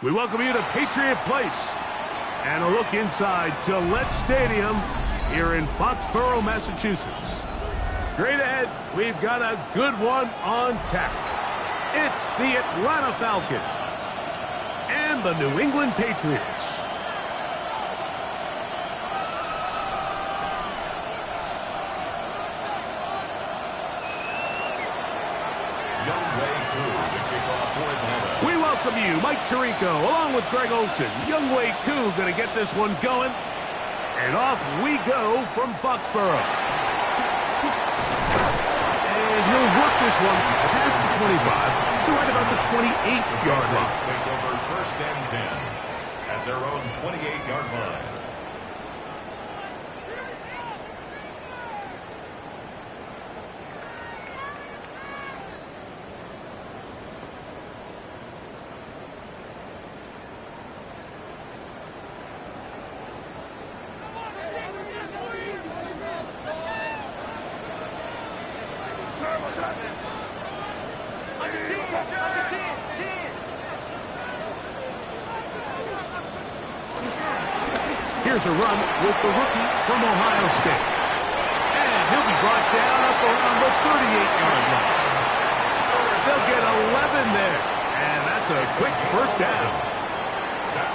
We welcome you to Patriot Place and a look inside Gillette Stadium here in Foxborough, Massachusetts. Straight ahead, we've got a good one on tap. It's the Atlanta Falcons and the New England Patriots. We welcome you, Mike Tirico, along with Greg Olson. Youngway Koo going to get this one going. And off we go from Foxborough. And he'll work this one past the 25 to right about the 28-yard line. Take over first and 10 at their own 28-yard line. Here's a run with the rookie from Ohio State. And he'll be brought down up around the 38-yard line. They'll get 11 there. And that's a quick first down.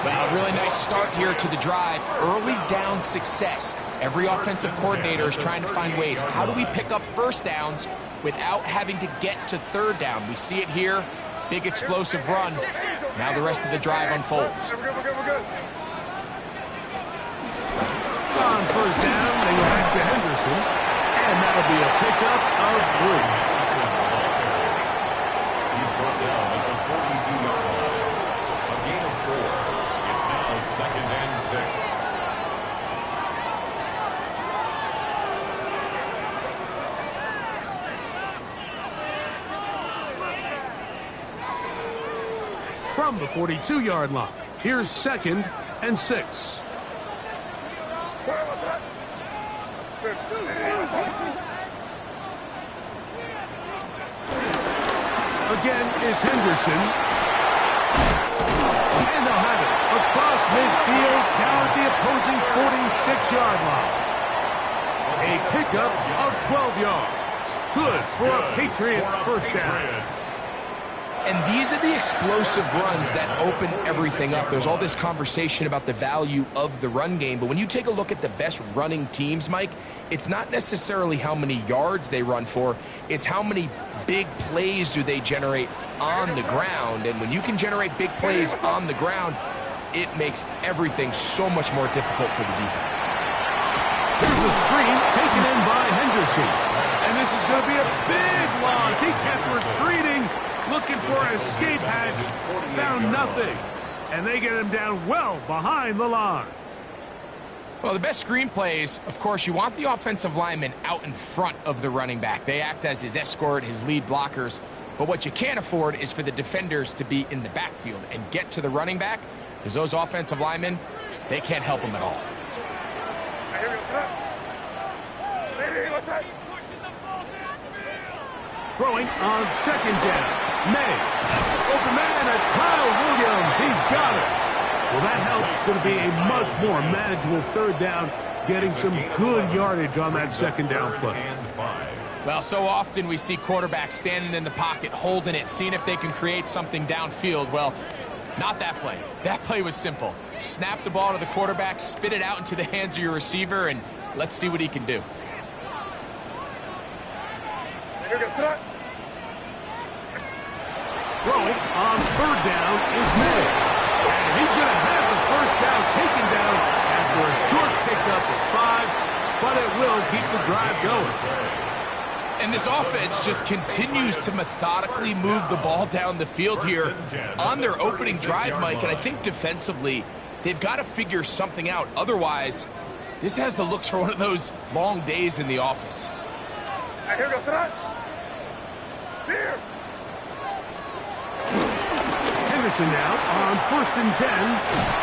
A really nice start here to the drive. Early down success. Every offensive coordinator is trying to find ways. How do we pick up first downs without having to get to third down? We see it here. Big explosive run. Now the rest of the drive unfolds. On first down, they go back to Henderson. And that'll be a pickup of 3. He's brought down at the 42-yard line. A gain of 4. It's now second and 6. From the 42-yard line, here's second and 6. Again, it's Henderson. And they'll have it across midfield, down at the opposing 46-yard line. A pickup of 12 yards. Good for a Patriots first down. And these are the explosive runs that open everything up. There's all this conversation about the value of the run game, but when you take a look at the best running teams, Mike, it's not necessarily how many yards they run for, it's how many big plays do they generate on the ground. And when you can generate big plays on the ground, it makes everything so much more difficult for the defense. Here's a screen taken in by Henderson. And this is going to be a big loss. He kept retreating, looking for an escape hatch, found nothing. And they get him down well behind the line. Well, the best screen plays, of course, you want the offensive lineman out in front of the running back. They act as his escort, his lead blockers. But what you can't afford is for the defenders to be in the backfield and get to the running back, because those offensive linemen, they can't help him at all. Throwing on second down. May. Open man, that's Kyle Williams. He's got it. Well, that helps. It's going to be a much more manageable third down, getting some good yardage on that second down play. Well, so often we see quarterbacks standing in the pocket, holding it, seeing if they can create something downfield. Well, not that play. That play was simple. Snap the ball to the quarterback, spit it out into the hands of your receiver, and let's see what he can do. Throwing on third down is May. And he's going to have the first down taken down after a short pickup of 5, but it will keep the drive going. And this offense just continues to methodically move the ball down the field here on their opening drive, Mike. And I think defensively, they've got to figure something out. Otherwise, this has the looks for one of those long days in the office. Here goes tonight. Here. Henderson now on 1st and 10.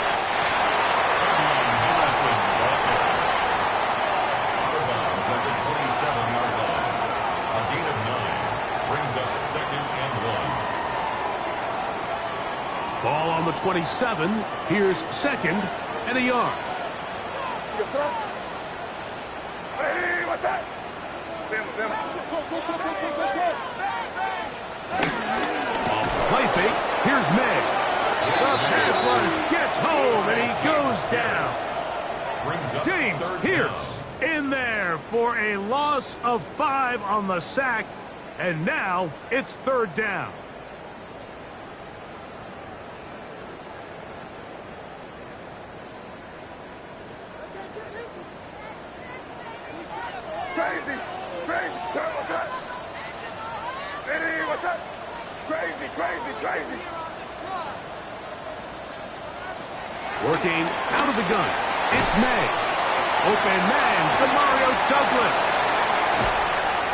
Ball on the 27. Here's 2nd and a yard. Hey, what's that? Off the play fake. Here's May. The pass rush gets home and he goes down. James Pierce in there for a loss of 5 on the sack. And now it's 3rd down. Crazy, crazy, what's that? Hey, what's that? Crazy, crazy, crazy. Working out of the gun. It's May. Open man to Mario Douglas.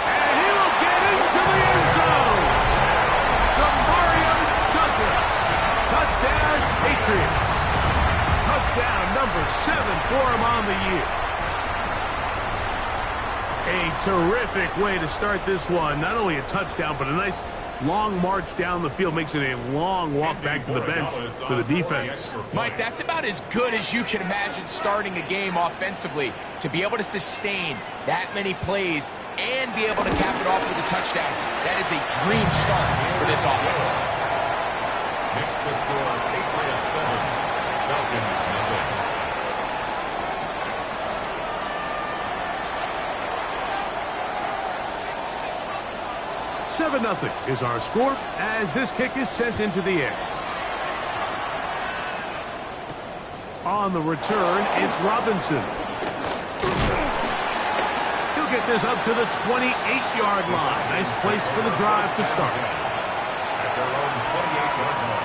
And he will get into the end zone. To Mario Douglas. Touchdown, Patriots. Touchdown number 7 for him on the year. A terrific way to start this one. Not only a touchdown, but a nice long march down the field. Makes it a long walk back to the bench for the defense. Mike, that's about as good as you can imagine starting a game offensively. To be able to sustain that many plays and be able to cap it off with a touchdown, that is a dream start for this offense. Next the score, Patriots 7, Falcons 0. 7-0 is our score as this kick is sent into the air. On the return, it's Robinson. He'll get this up to the 28-yard line. Nice place for the drive to start. At their own 28-yard line.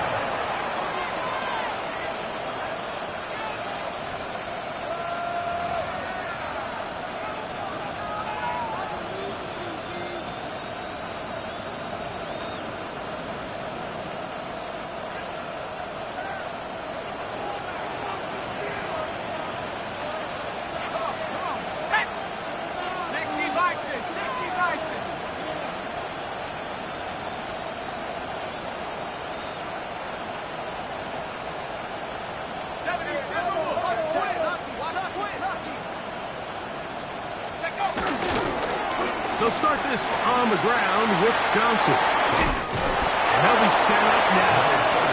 They'll start this on the ground with Johnson. And they'll be set up now.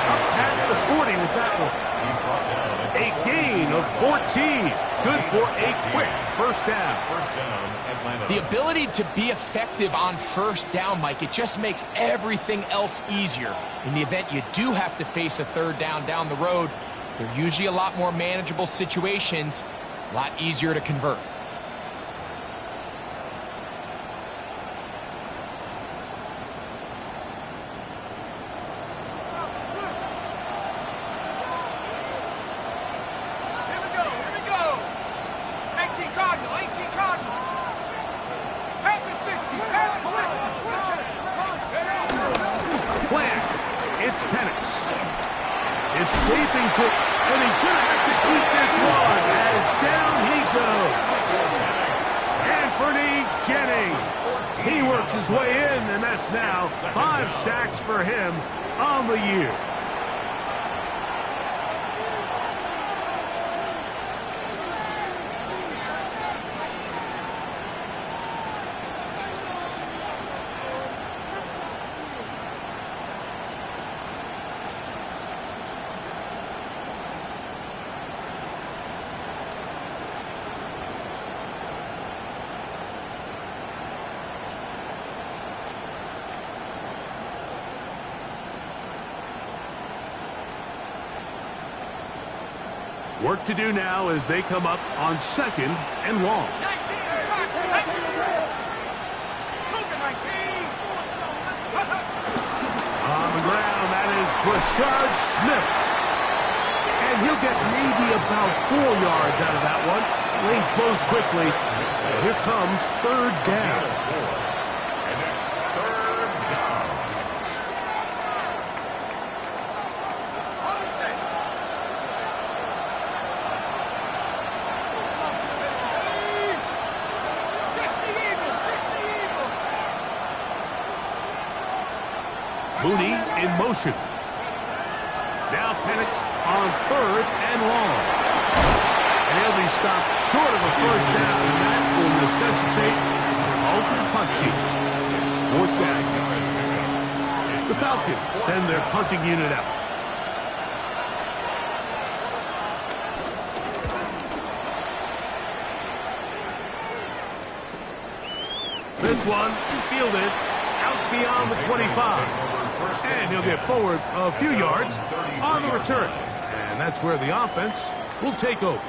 Up past the 40 with that one. A gain of 14. Good for a quick first down. Atlanta. The ability to be effective on first down, Mike, it just makes everything else easier. In the event you do have to face a third down the road, they're usually a lot more manageable situations, a lot easier to convert. Escaping to, and he's going to have to keep this one as down he goes. Anthony Jennings. He works his way in, and that's That's now 5 sacks for him on the year. Work to do now as they come up on 2nd and long. On the ground, that is Brashard Smith. And he'll get maybe about 4 yards out of that one. Lane closed quickly. And here comes 3rd down. And it's 3rd down. Mooney in motion. Now Penix on 3rd and long. And he'll be stopped short of a 1st down, and that will necessitate an alternate punt team. It's 4th down. The Falcons send their punting unit out. This one fielded out beyond the 25. And he'll get forward a few yards on the return. And that's where the offense will take over.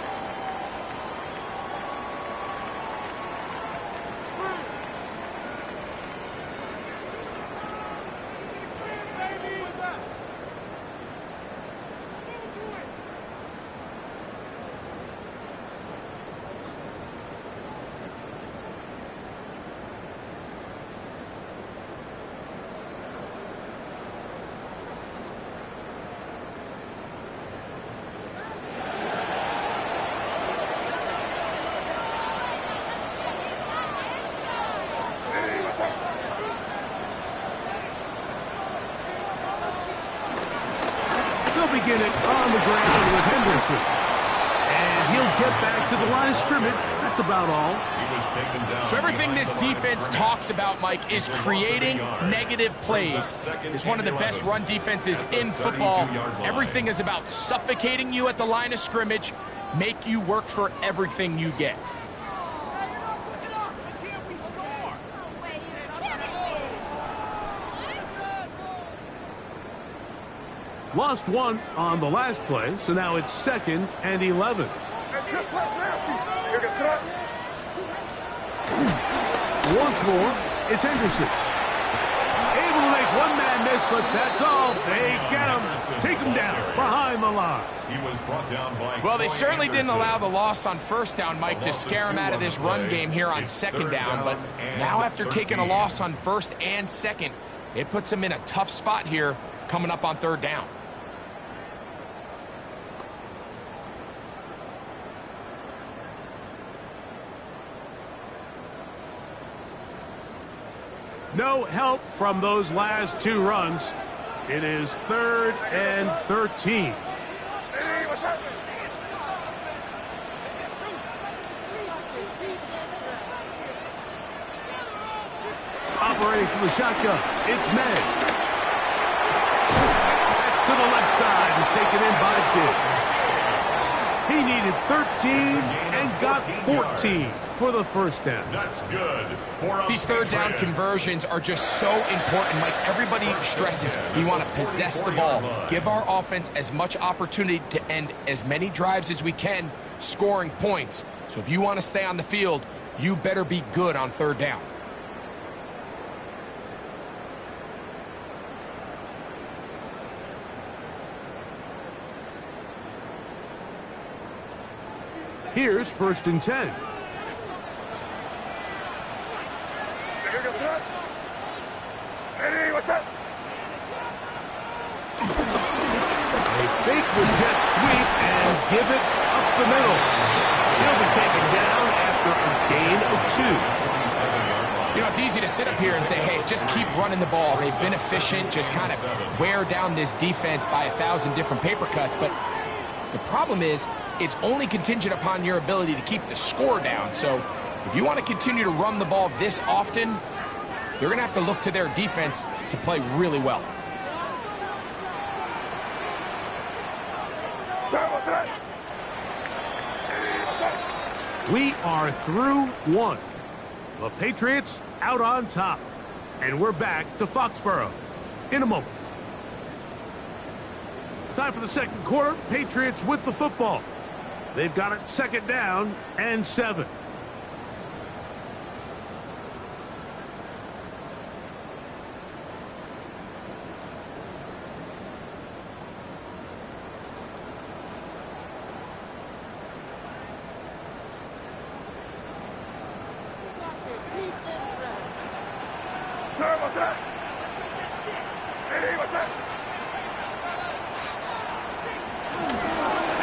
Begin it on the ground with Henderson. And he'll get back to the line of scrimmage. That's about all. He was taken down. So everything this defense talks about, Mike, is creating negative plays. It's one of the best run defenses in football. Everything is about suffocating you at the line of scrimmage, make you work for everything you get. Lost 1 on the last play, so now it's 2nd and 11. Once more, it's Henderson. Able to make one man miss, but that's all. They get him. Take him down behind the line. He was brought down by Well, they certainly didn't allow the loss on 1st down, Mike, to scare him out of this run game here on 2nd down. But now after taking a loss on 1st and 2nd, it puts him in a tough spot here coming up on 3rd down. No help from those last 2 runs. It is 3rd and 13. Operating from the shotgun, it's Meg. That's to the left side and taken in by Diggs. He needed 13 and got 14 for the 1st down. That's good. These 3rd down conversions are just so important. Like everybody stresses, we want to possess the ball, give our offense as much opportunity to end as many drives as we can, scoring points. So if you want to stay on the field, you better be good on 3rd down. Here's 1st and 10. A fake with jet sweep and give it up the middle. He'll be taken down after a gain of 2. You know, it's easy to sit up here and say, hey, just keep running the ball. They've been efficient, just kind of wear down this defense by 1,000 different paper cuts. But the problem is, it's only contingent upon your ability to keep the score down. So if you want to continue to run the ball this often, they're going to have to look to their defense to play really well. We are through one. The Patriots out on top. And we're back to Foxborough in a moment. Time for the second quarter. Patriots with the football. They've got it 2nd down and 7.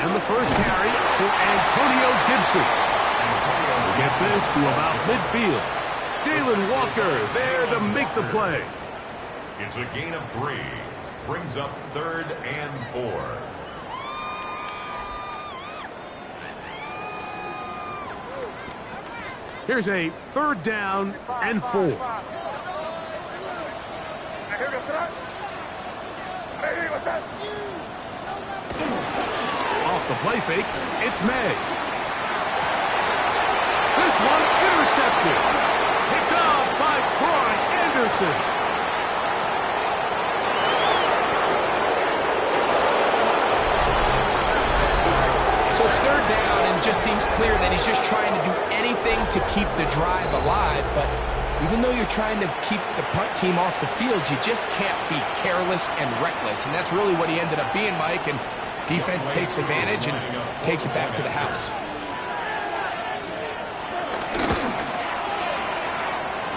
And the first carry for Antonio Gibson. To get this to about midfield. Jalen Walker there to make the play. It's a gain of 3. Brings up 3rd and 4. Here's a 3rd down and 4. Off the play fake, it's May. This one intercepted. Picked off by Troy Anderson. So it's 3rd down, and it just seems clear that he's just trying to do anything to keep the drive alive. But even though you're trying to keep the punt team off the field, you just can't be careless and reckless. And that's really what he ended up being, Mike. And defense takes advantage and takes it back to the house.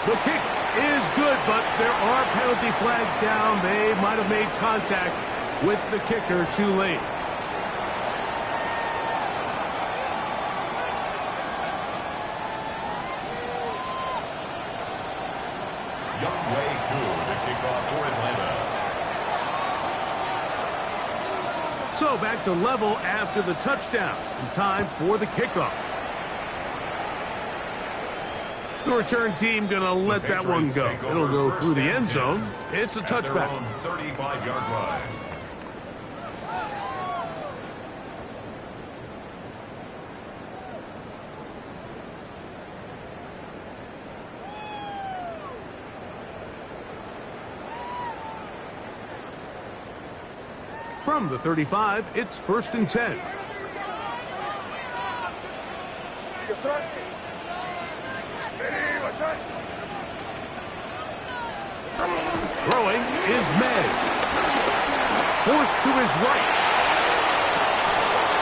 The kick is good, but there are penalty flags down. They might have made contact with the kicker too late. So back to level after the touchdown. And time for the kickoff. The return team going to let that one go. It'll go through the end zone. It's a touchback. 35-yard line. From the 35, it's 1st and 10. Throwing is May. Forced to his right.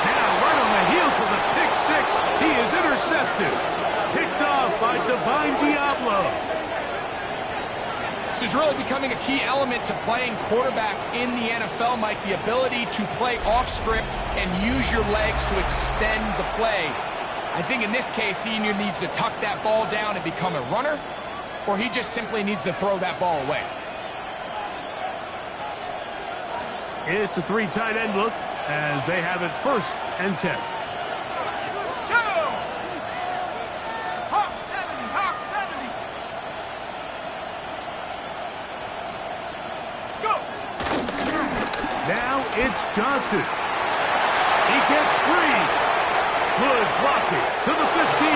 Now right on the heels of the pick 6. He is intercepted. Picked off by Divine Diablo. This is really becoming a key element to playing quarterback in the NFL, Mike, the ability to play off script and use your legs to extend the play. I think in this case, he either needs to tuck that ball down and become a runner, or he just simply needs to throw that ball away. It's a 3 tight end look as they have it 1st and 10. Now it's Johnson. He gets free. Good blocking to the 15.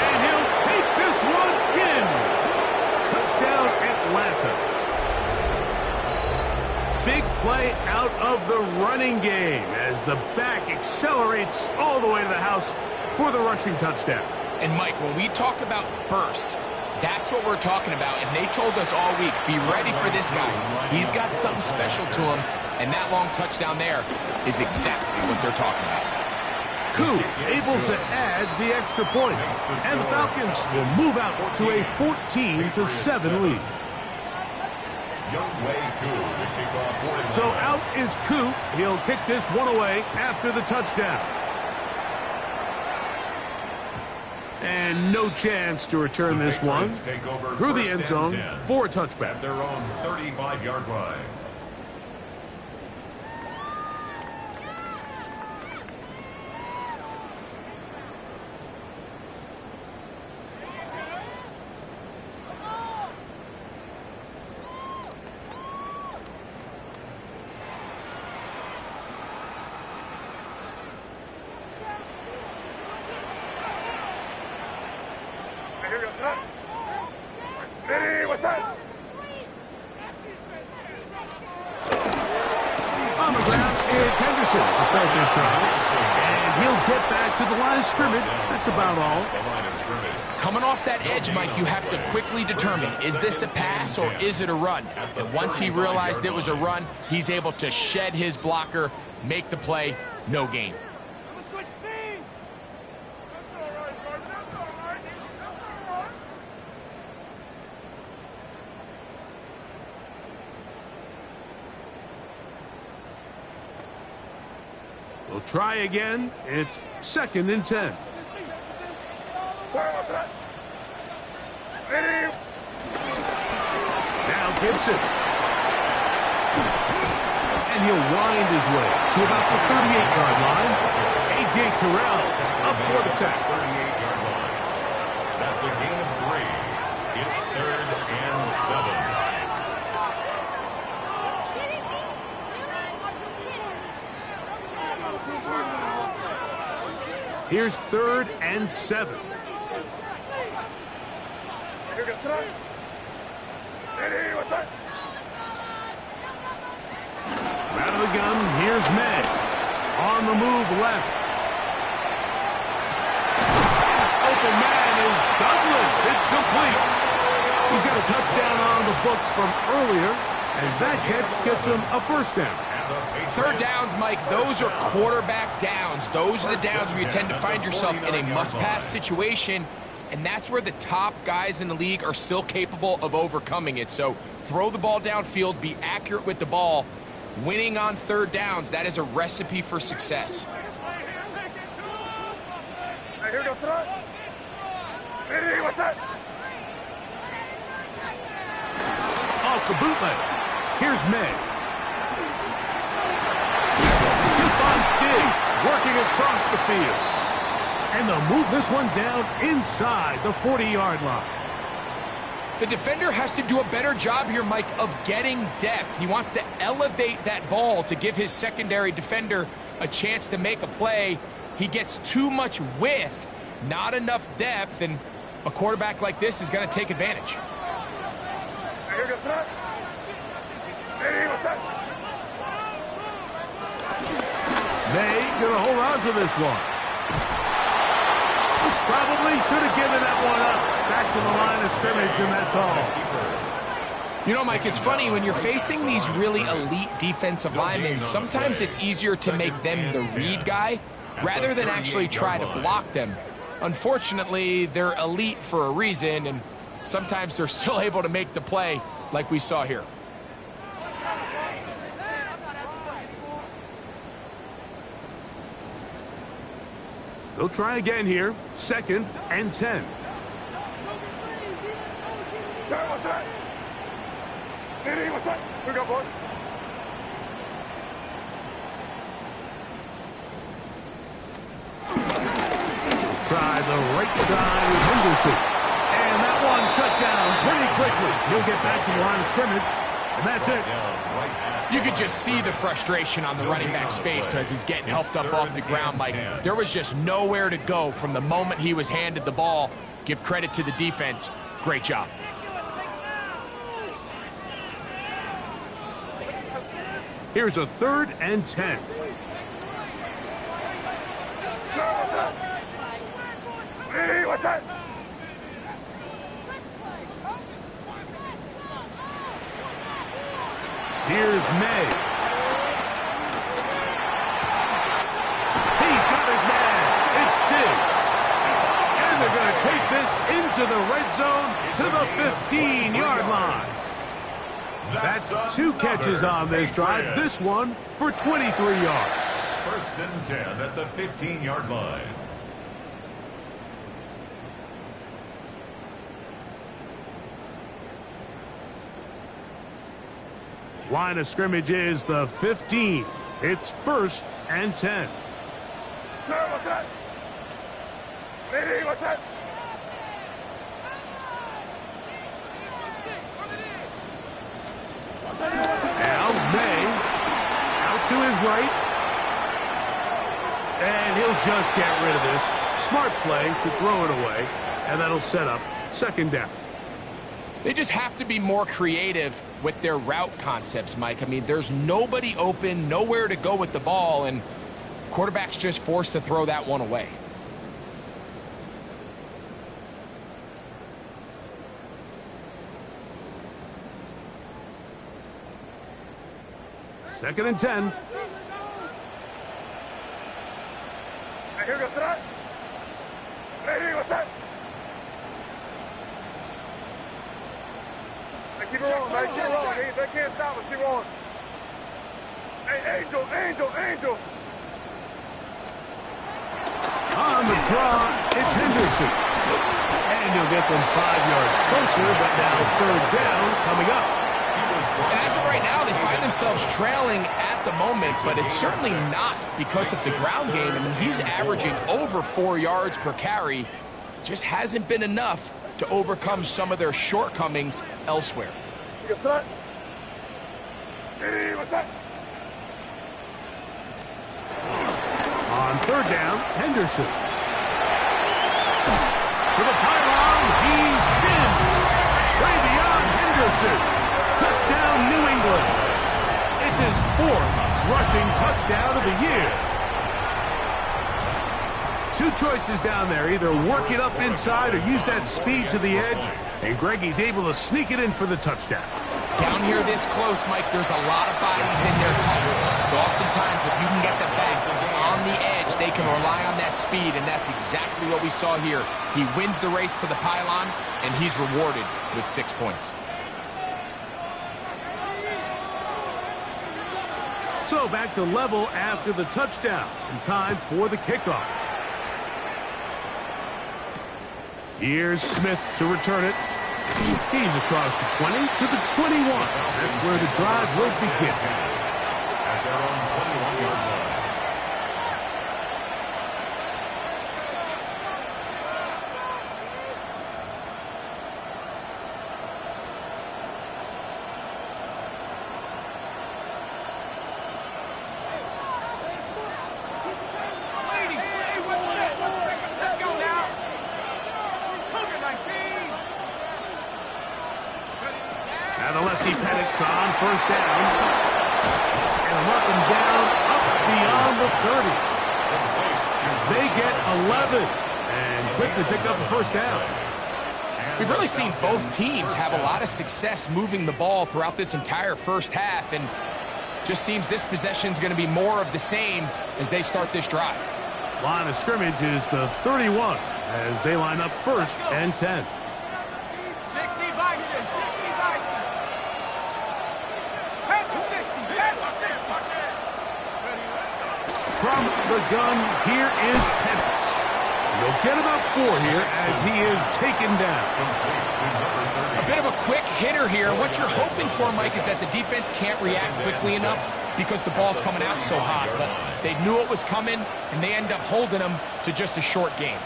And he'll take this one in. Touchdown, Atlanta. Big play out of the running game as the back accelerates all the way to the house for the rushing touchdown. And Mike, when we talk about burst, that's what we're talking about, and they told us all week, be ready for this guy. He's got something special to him, and that long touchdown there is exactly what they're talking about. Koo able to add the extra point, and the Falcons will move out to a 14-7 lead. So out is Koo. He'll kick this one away after the touchdown. And no chance to return this one through the end zone for a touchback. At their own 35-yard line. On the ground, it's Henderson to start this drive. And he'll get back to the line of scrimmage. That's about all. Coming off that edge, Mike, you have to quickly determine, is this a pass or is it a run? And once he realized it was a run, he's able to shed his blocker, make the play, no gain. We'll try again. It's 2nd and 10. Now Gibson. And he'll wind his way to about the 38-yard line. A.J. Terrell up for the tackle. 38-yard line. That's a gain of 3. It's 3rd and 7. Here's 3rd and 7. Out of the gun, here's Meg. On the move left. Open man is Douglas. It's complete. He's got a touchdown on the books from earlier, and that catch gets him a first down. 3rd downs, Mike, those are quarterback downs. Those are the downs where you tend to find yourself in a must-pass situation, and that's where the top guys in the league are still capable of overcoming it. So throw the ball downfield, be accurate with the ball. Winning on 3rd downs, that is a recipe for success. Here goes front. Ready, what's that? Off the bootleg. Here's May. Diggs working across the field. And they'll move this one down inside the 40-yard line. The defender has to do a better job here, Mike, of getting depth. He wants to elevate that ball to give his secondary defender a chance to make a play. He gets too much width, not enough depth, and a quarterback like this is going to take advantage. Here goes front. Ready, what's that? May gonna hold on to this one. Probably should have given that one up. Back to the line of scrimmage, and that's all. You know, Mike, it's funny, when you're facing these really elite defensive linemen, sometimes it's easier to make them the read guy rather than actually try to block them. Unfortunately, they're elite for a reason, and sometimes they're still able to make the play like we saw here. They'll try again here. 2nd and 10. What's that? Ready, what's that? Here we go, boys. Try the right side with Henderson. And that one shut down pretty quickly. He'll get back to the line of scrimmage, and that's it. You could just see the frustration on the running back's face as he's getting helped up off the ground. Mike, there was just nowhere to go from the moment he was handed the ball. Give credit to the defense. Great job. Here's a 3rd and 10. Ready, what's that? Here's May. He's got his man. It's Diggs. And they're going to take this into the red zone to the 15-yard line. That's 2 catches on this drive. This one for 23 yards. 1st and 10 at the 15-yard line. Line of scrimmage is the 15. It's 1st and 10. What's that? Lady, what's that? Now May out to his right. And he'll just get rid of this. Smart play to throw it away. And that'll set up 2nd down. They just have to be more creative with their route concepts, Mike. I mean, there's nobody open, nowhere to go with the ball, and quarterback's just forced to throw that one away. Second and 10. Hey, here goes that. Lady, what's that? Hey, keep it rolling, man. Keep it rolling. They can't stop us. Keep rolling. Hey, Angel, Angel, Angel. On the draw, it's Henderson. And he'll get them 5 yards closer, but now 3rd down coming up. And as of right now, they find themselves trailing at the moment, but it's certainly not because of the ground game. I mean, he's averaging over 4 yards per carry. Just hasn't been enough to overcome some of their shortcomings elsewhere. What's that? Hey, what's that? On 3rd down, Henderson. To the pylon, he's in. Way beyond Henderson. Touchdown, New England. It's his 4th rushing touchdown of the year. 2 choices down there. Either work it up inside or use that speed to the edge. And Greggy's able to sneak it in for the touchdown. Down here this close, Mike, there's a lot of bodies in there tight. So oftentimes, if you can get the back on the edge, they can rely on that speed, and that's exactly what we saw here. He wins the race to the pylon, and he's rewarded with 6 points. So back to level after the touchdown, and time for the kickoff. Here's Smith to return it. He's across the 20 to the 21. That's where the drive will begin. At their own 21-yard line. Now the lefty Penix on 1st down. And mark him down up beyond the 30. They get 11 and quickly pick up the 1st down. We've really seen both teams have a lot of success moving the ball throughout this entire 1st half, and just seems this possession's going to be more of the same as they start this drive. Line of scrimmage is the 31 as they line up 1st and 10. 60 Bison, 60 Bison. Head to 60, head to 60. From the gun, here is Penix. He'll get about 4 here as he is taken down. A bit of a quick hitter here. What you're hoping for, Mike, is that the defense can't react quickly enough because the ball's coming out so hot. But they knew it was coming, and they end up holding them to just a short game.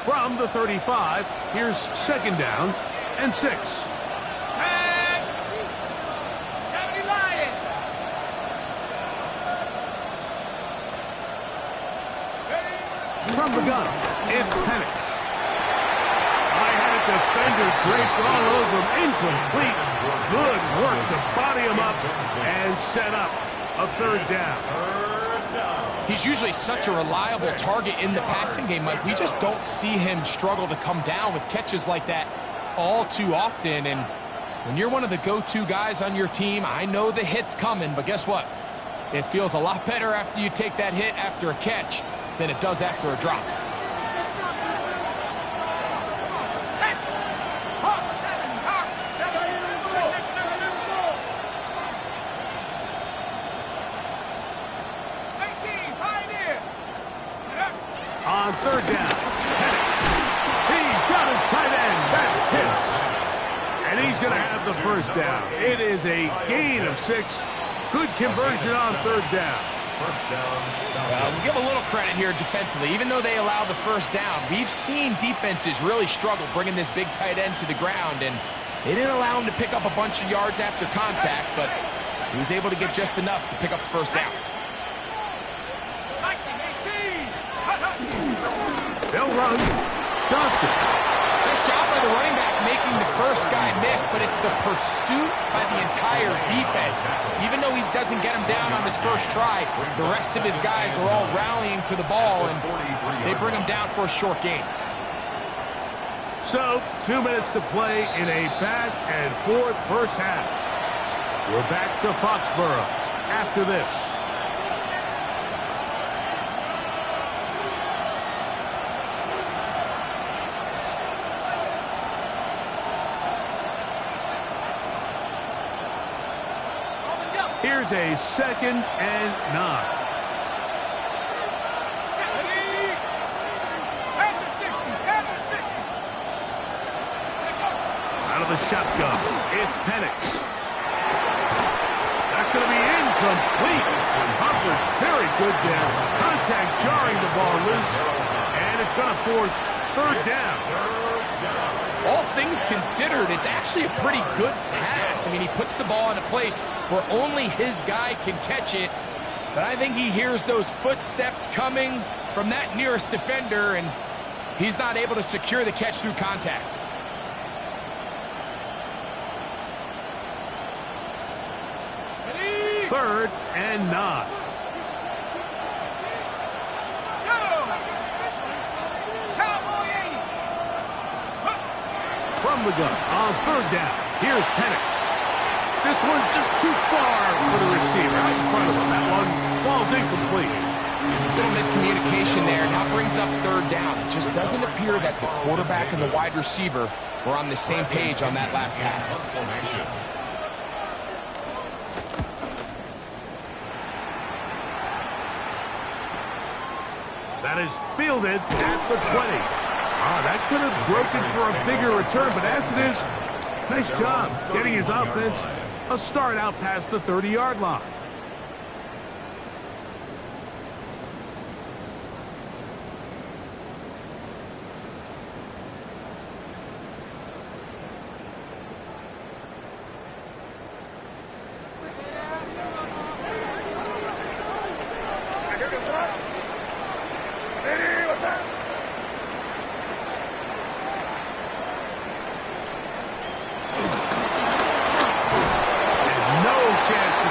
From the 35, here's 2nd down and 6. 70 Lions. From the gun, it's Penix. High-headed defender traced all over him. Incomplete. Good work to body him up and set up a 3rd down. He's usually such a reliable target in the passing game, Mike. We just don't see him struggle to come down with catches like that all too often. And when you're one of the go-to guys on your team, I know the hit's coming, but guess what? It feels a lot better after you take that hit after a catch than it does after a drop. On 3rd down, Penix. He's got his tight end. That's hits. And And he's going to have the first down. It is a gain of 6. Good conversion on third down. First down. We'll give a little credit here defensively. Even though they allow the first down, we've seen defenses really struggle bringing this big tight end to the ground, and they didn't allow him to pick up a bunch of yards after contact, but he was able to get just enough to pick up the first down. They'll run. Johnson. Nice job by the running back making the first guy miss, but it's the pursuit by the entire defense. Even though he doesn't get him down on his first try, the rest of his guys are all rallying to the ball, and they bring him down for a short gain. So, 2 minutes to play in a back and forth first half. We're back to Foxborough after this. Here's a 2nd and 9. Out of the shotgun, it's Penix. That's going to be incomplete. Hubbard, very good there. Contact jarring the ball loose, and it's going to force third down. All things considered, it's actually a pretty good pass. I mean, he puts the ball in a place where only his guy can catch it. But I think he hears those footsteps coming from that nearest defender, and he's not able to secure the catch through contact. Third and 9. From the gun on third down. Here's Penix. This one just too far for the receiver. Right in front of him. That one falls incomplete. Little miscommunication there. Now brings up third down. It just doesn't appear that the quarterback and the wide receiver were on the same page on that last pass. That is fielded at the 20. That could have broken for a bigger return, but as it is, nice job getting his offense a start out past the 30-yard line.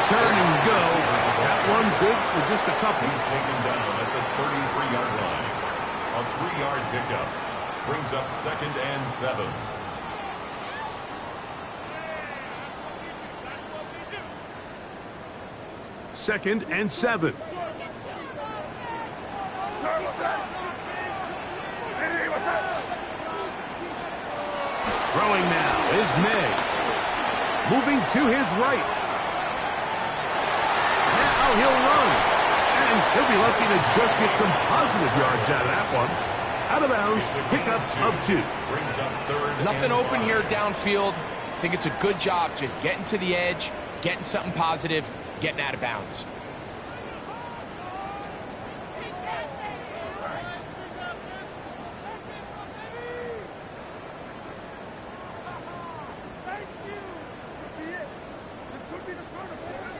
Turn and go. That one good for just a couple. He's taken down at the 33-yard line. A 3-yard pickup brings up 2nd and 7. Second and 7. Throwing now is May. Moving to his right. He'll run, and he'll be lucky to just get some positive yards out of that one. Out of bounds, pickup of 2. Brings up 3rd. Nothing open here downfield. I think it's a good job just getting to the edge, getting something positive, getting out of bounds.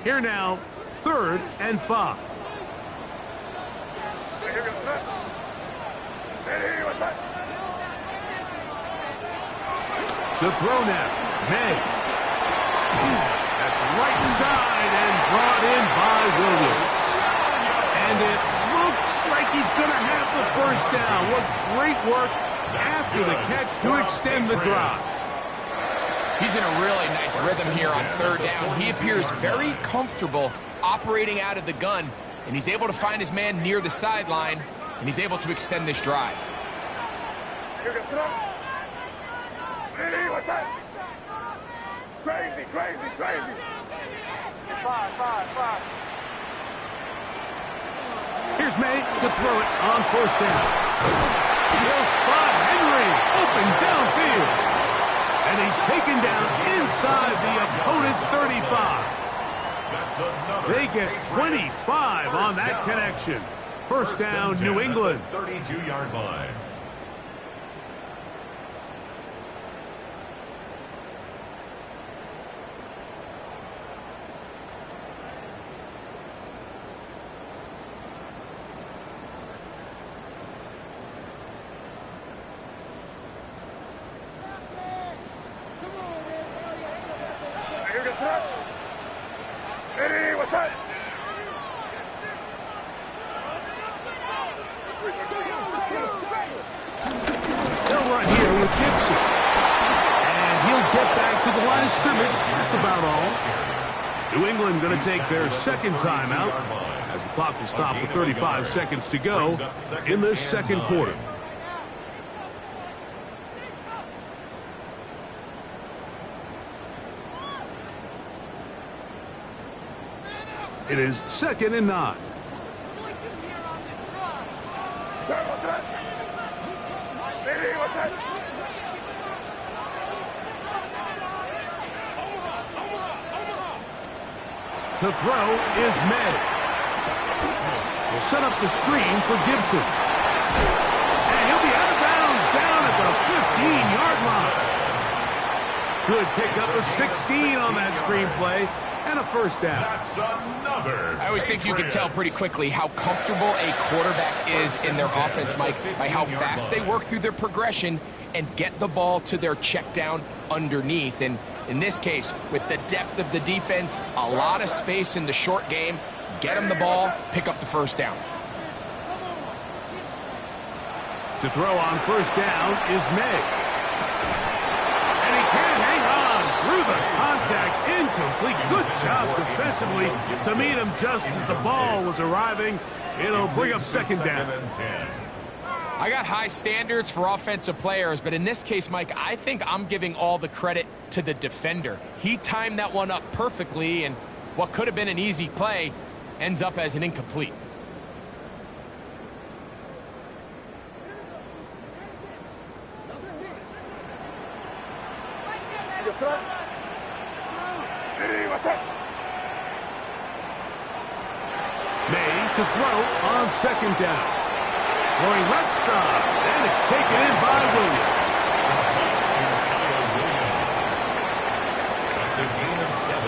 Here now, 3rd and 5. To throw now, May. That's right side and brought in by Williams. And it looks like he's going to have the first down. What great work after the catch to extend the drive. He's in a really nice rhythm here on third down. He appears very comfortable operating out of the gun, and he's able to find his man near the sideline, and he's able to extend this drive. Crazy. Five. Here's May to throw it on first down. He'll spot Henry open downfield. And he's taken down inside the opponent's 35. They get 25 on that connection. First down, New England. 32-yard line. They'll run here with Gibson. And he'll get back to the line of scrimmage. That's about all. New England going to take their second timeout as the clock will stop with 35 seconds to go in the second quarter. It is 2nd and 9. To throw is May. Will set up the screen for Gibson. And he'll be out of bounds down at the 15-yard line. Good pickup of 16 on that screen play. And a first down. That's another. I always think you can tell pretty quickly how comfortable a quarterback is in their offense, Mike, by how fast they work through their progression and get the ball to their check down underneath. And in this case, with the depth of the defense, a lot of space in the short game, get them the ball, pick up the first down. To throw on first down is May. And he can't hang on through the contact. Incomplete. Good job defensively to meet him just as the ball was arriving. It'll bring up second down. I got high standards for offensive players, but in this case, Mike, I think I'm giving all the credit to the defender. He timed that one up perfectly, and what could have been an easy play ends up as an incomplete. May to throw on second down. Throwing left side, and it's taken in by Williams. That's a gain of 7.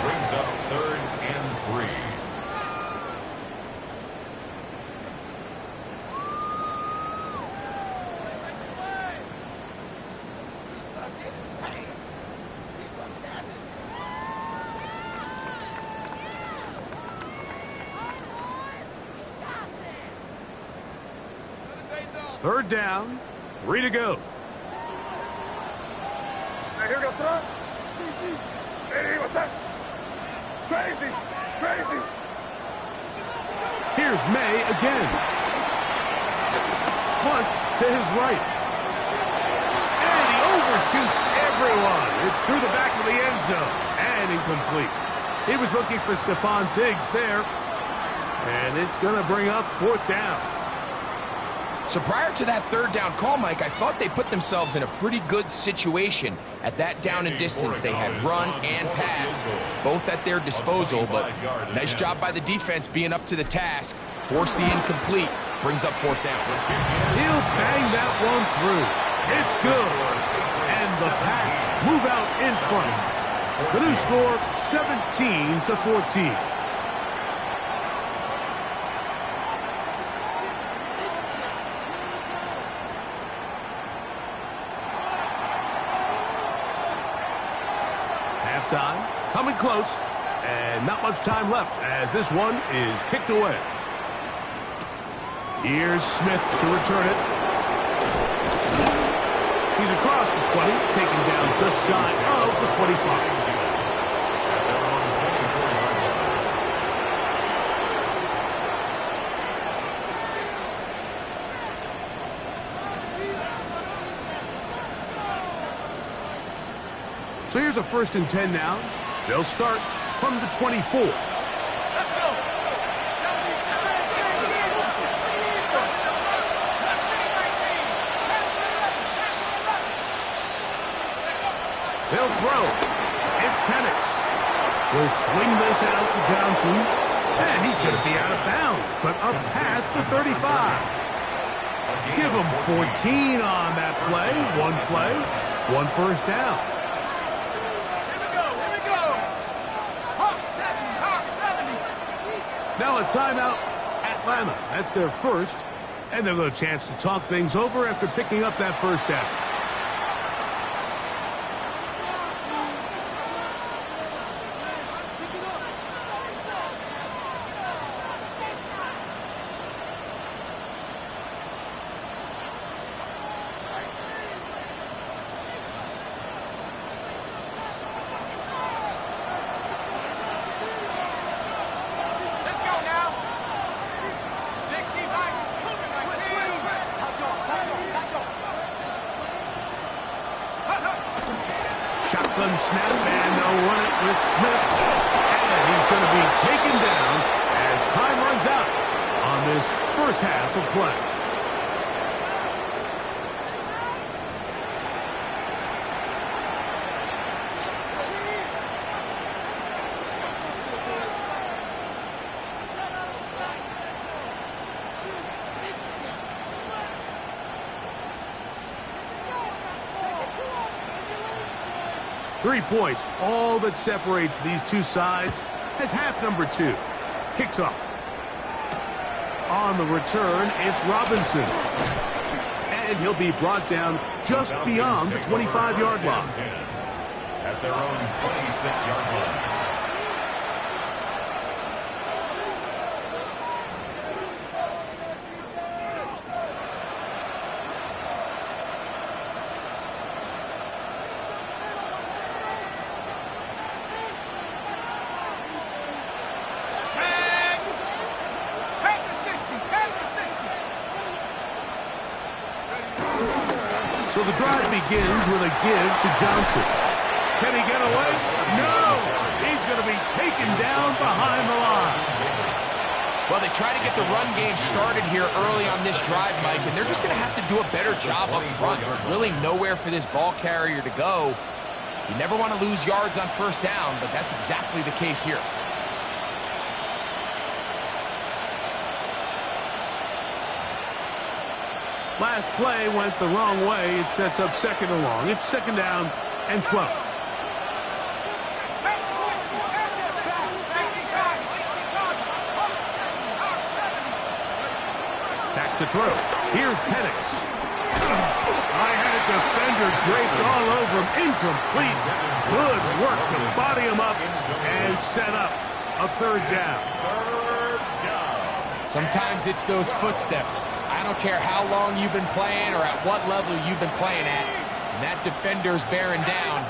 Brings up 3rd and 3. Third down, 3 to go. Here goes son. Hey, what's that? Crazy, crazy. Here's May again. Flush to his right. And he overshoots everyone. It's through the back of the end zone and incomplete. He was looking for Stephon Diggs there. And it's going to bring up 4th down. So prior to that third down call, Mike, I thought they put themselves in a pretty good situation. At that down and distance, they had run and pass, both at their disposal. But nice job by the defense being up to the task. Force the incomplete. Brings up 4th down. He'll bang that one through. It's good. And the Pats move out in front. The new score, 17-14. Halftime, coming close, and not much time left as this one is kicked away. Here's Smith to return it. He's across the 20, taken down just shy of the 25. So here's a 1st and 10 now. They'll start from the 24. Let's go. They'll throw. It's Penix. He'll swing this out to Johnson. And he's going to be out of bounds, but up past the 35. Give him 14 on that play. One first down. Here we go. Hawk 70. Now a timeout, Atlanta. That's their first. And they'll get a chance to talk things over after picking up that first down. Shotgun snap, and they'll run it with Smith. And he's going to be taken down as time runs out on this first half of play. 3 points, all that separates these two sides as half number 2 kicks off. On the return, it's Robinson. And he'll be brought down just beyond the 25-yard line. At their own 26-yard line. So the drive begins with a give to Johnson. Can he get away? No! He's going to be taken down behind the line. Well, they try to get the run game started here early on this drive, Mike, and they're just going to have to do a better job up front. There's really nowhere for this ball carrier to go. You never want to lose yards on first down, but that's exactly the case here. Last play went the wrong way. It sets up second and long. It's second down and 12. Back to throw. Here's Penix. I had a defender draped all over him. Incomplete. Good work to body him up and set up a third down. Sometimes it's those footsteps. I don't care how long you've been playing or at what level you've been playing at. And that defender's bearing down.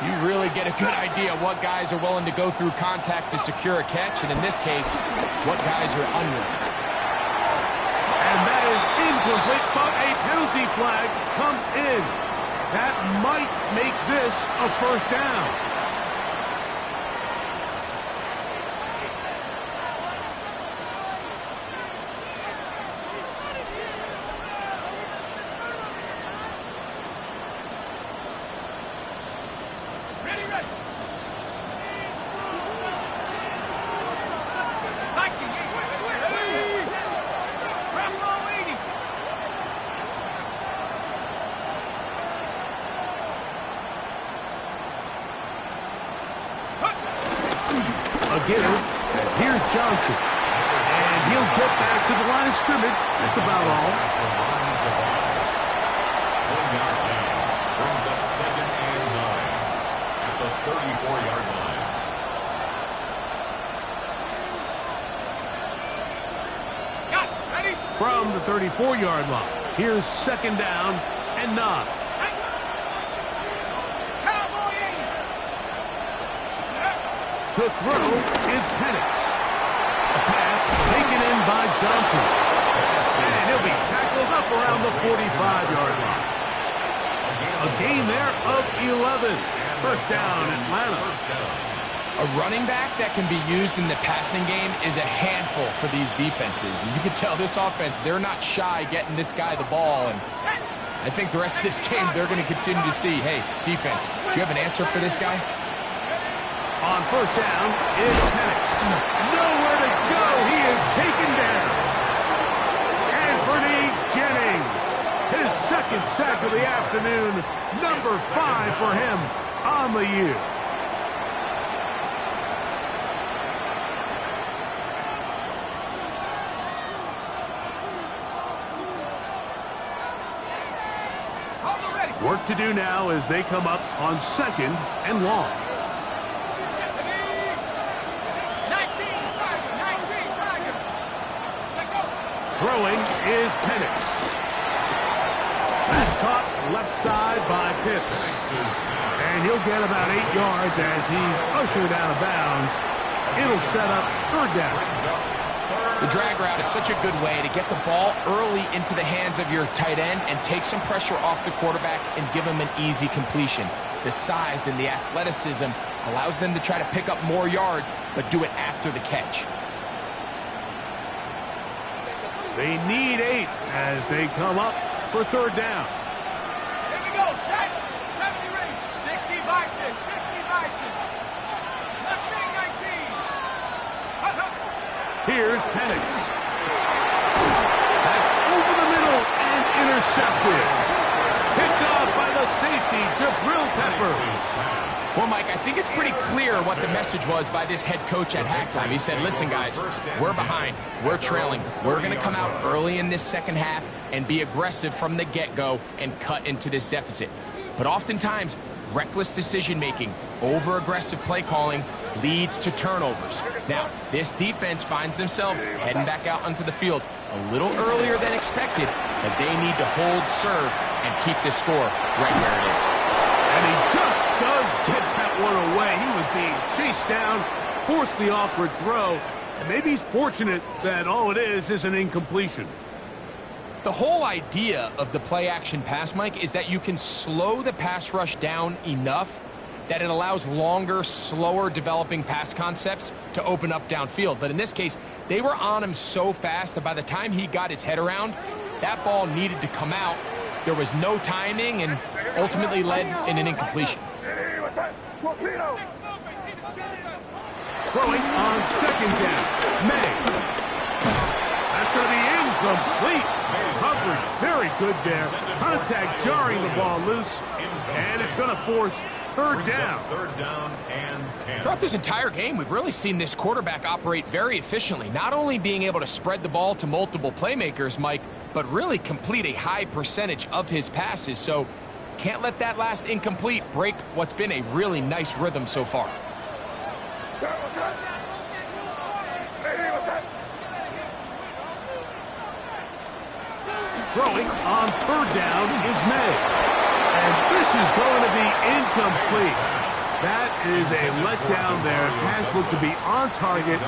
You really get a good idea of what guys are willing to go through contact to secure a catch, and in this case, what guys are unwilling. And that is incomplete, but a penalty flag comes in. That might make this a first down. Again, here's Johnson. And he'll get back to the line of scrimmage. That's about all. Brings up second and 9 at the 34-yard line. Ready? From the 34-yard line, here's second down and 9. To throw is Penix. A pass taken in by Johnson. And he'll be tackled up around the 45-yard line. A gain there of 11. First down, Atlanta. A running back that can be used in the passing game is a handful for these defenses. And you can tell this offense, they're not shy getting this guy the ball. And I think the rest of this game, they're going to continue to see, hey, defense, do you have an answer for this guy? On first down is Penix. Nowhere to go. He is taken down. Anthony Jennings, his second sack of the afternoon, number 5 for him on the year. Work to do now as they come up on second and long. Throwing is Penix. That's caught left side by Pitts. And he'll get about 8 yards as he's ushered out of bounds. It'll set up third down. The drag route is such a good way to get the ball early into the hands of your tight end and take some pressure off the quarterback and give him an easy completion. The size and the athleticism allows them to try to pick up more yards, but do it after the catch. They need 8 as they come up for third down. Here we go, set. 70 ring. 60 by 6. 60 by 6. Mustang 19. Here's Penix. That's over the middle and intercepted. Picked off by the safety, Jabril Peppers. Well, Mike, I think it's pretty clear what the message was by this head coach at halftime. He said, listen, guys, we're behind. We're trailing. We're going to come out early in this second half and be aggressive from the get-go and cut into this deficit. But oftentimes, reckless decision-making, over-aggressive play calling leads to turnovers. Now, this defense finds themselves heading back out onto the field a little earlier than expected, but they need to hold serve and keep this score right where it is. And he just does get that one away. He was being chased down, forced the awkward throw, and maybe he's fortunate that all it is an incompletion. The whole idea of the play-action pass, Mike, is that you can slow the pass rush down enough that it allows longer, slower developing pass concepts to open up downfield. But in this case, they were on him so fast that by the time he got his head around, that ball needed to come out. There was no timing and ultimately led in an incompletion. Throwing on second down. May. That's going to be incomplete. Coverage very good there. Contact jarring the ball loose. And it's going to force third down. Third down and 10. Throughout this entire game, we've really seen this quarterback operate very efficiently, not only being able to spread the ball to multiple playmakers, Mike, but really complete a high percentage of his passes. So can't let that last incomplete break what's been a really nice rhythm so far. Throwing on third down is May. And this is going to be incomplete. That is a letdown there. Pass looked to be on target.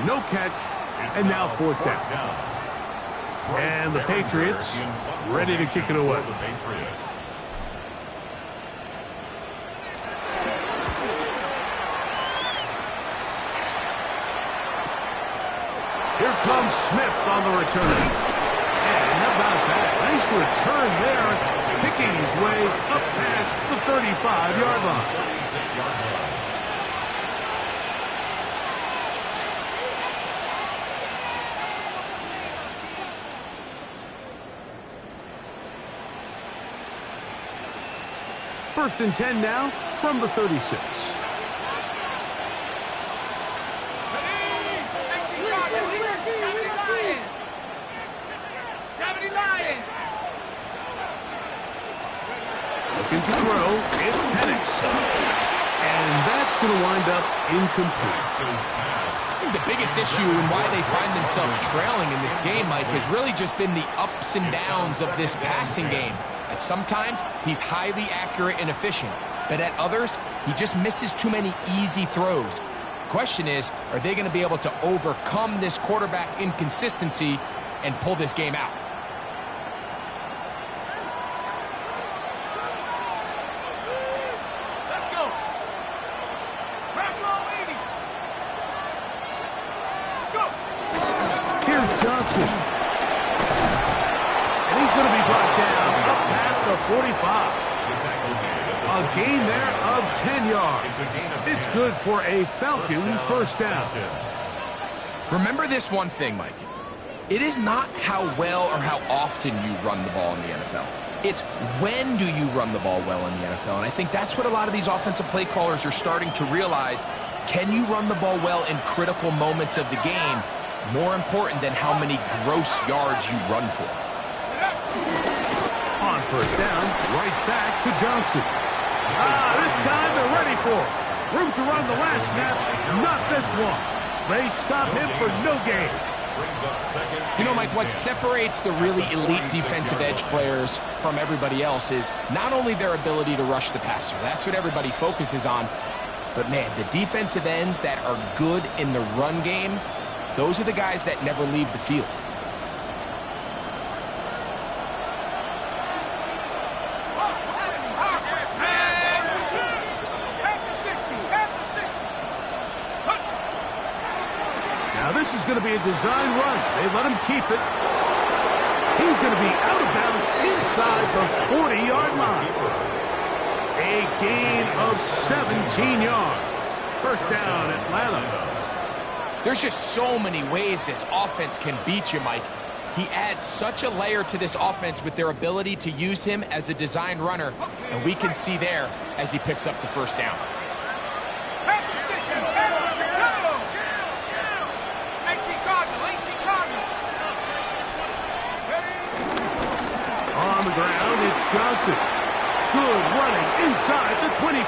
No catch. And now fourth down. And the Patriots ready to kick it away. Here comes Smith on the return. And how about that? Nice return there, picking his way up past the 35-yard line. First and 10 now from the 36. Looking to throw, it's Penix. And that's going to wind up incomplete. I think the biggest issue and why they find themselves trailing in this game, Mike, has really just been the ups and downs of this passing game. At sometimes, he's highly accurate and efficient, but at others, he just misses too many easy throws. The question is, are they going to be able to overcome this quarterback inconsistency and pull this game out? And he's going to be brought down up past 45. A gain there of 10 yards. It's good for a Falcon first down. Remember this one thing, Mike. It is not how well or how often you run the ball in the NFL. It's when do you run the ball well in the NFL. And I think that's what a lot of these offensive play callers are starting to realize. Can you run the ball well in critical moments of the game? More important than how many gross yards you run for. On first down, right back to Johnson. This time they're ready for it. Room to run the last snap, not this one. They stop him for no gain. You know, Mike, what separates the really elite defensive edge players from everybody else is not only their ability to rush the passer. That's what everybody focuses on. But, man, the defensive ends that are good in the run game, those are the guys that never leave the field. Now this is going to be a design run. They let him keep it. He's going to be out of bounds inside the 40-yard line. A gain of 17 yards. First down, Atlanta. There's just so many ways this offense can beat you, Mike. He adds such a layer to this offense with their ability to use him as a design runner, and we can see there as he picks up the first down. On the ground, it's Johnson. Good running inside the 25.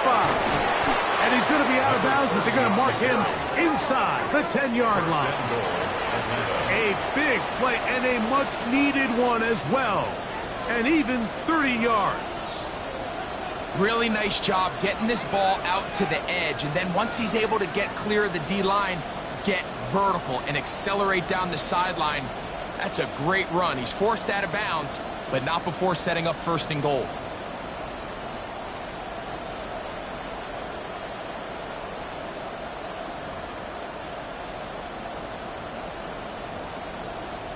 And he's going to be out of bounds, but they're going to mark him inside the 10-yard line. A big play and a much-needed one as well. And even 30 yards. Really nice job getting this ball out to the edge. And then once he's able to get clear of the D-line, get vertical and accelerate down the sideline. That's a great run. He's forced out of bounds, but not before setting up first and goal.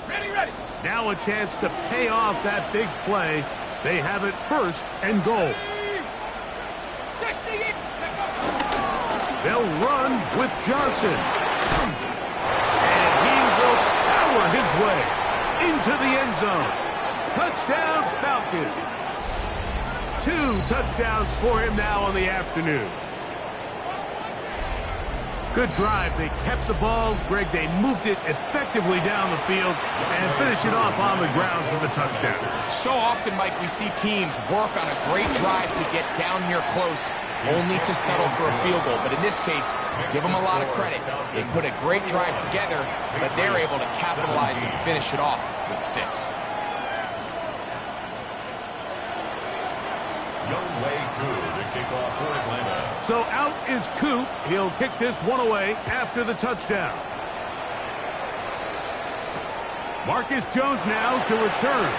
Ready. Now a chance to pay off that big play. They have it first and goal. 60. They'll run with Johnson. And he will power his way into the end zone. Touchdown, Falcons. 2 touchdowns for him now on the afternoon. Good drive. They kept the ball. Greg, they moved it effectively down the field and finished it off on the ground for the touchdown. So often, Mike, we see teams work on a great drive to get down here close, only to settle for a field goal. But in this case, give them a lot of credit. They put a great drive together, but they're able to capitalize and finish it off with 6. So out is Coop. He'll kick this one away after the touchdown. Marcus Jones now to return.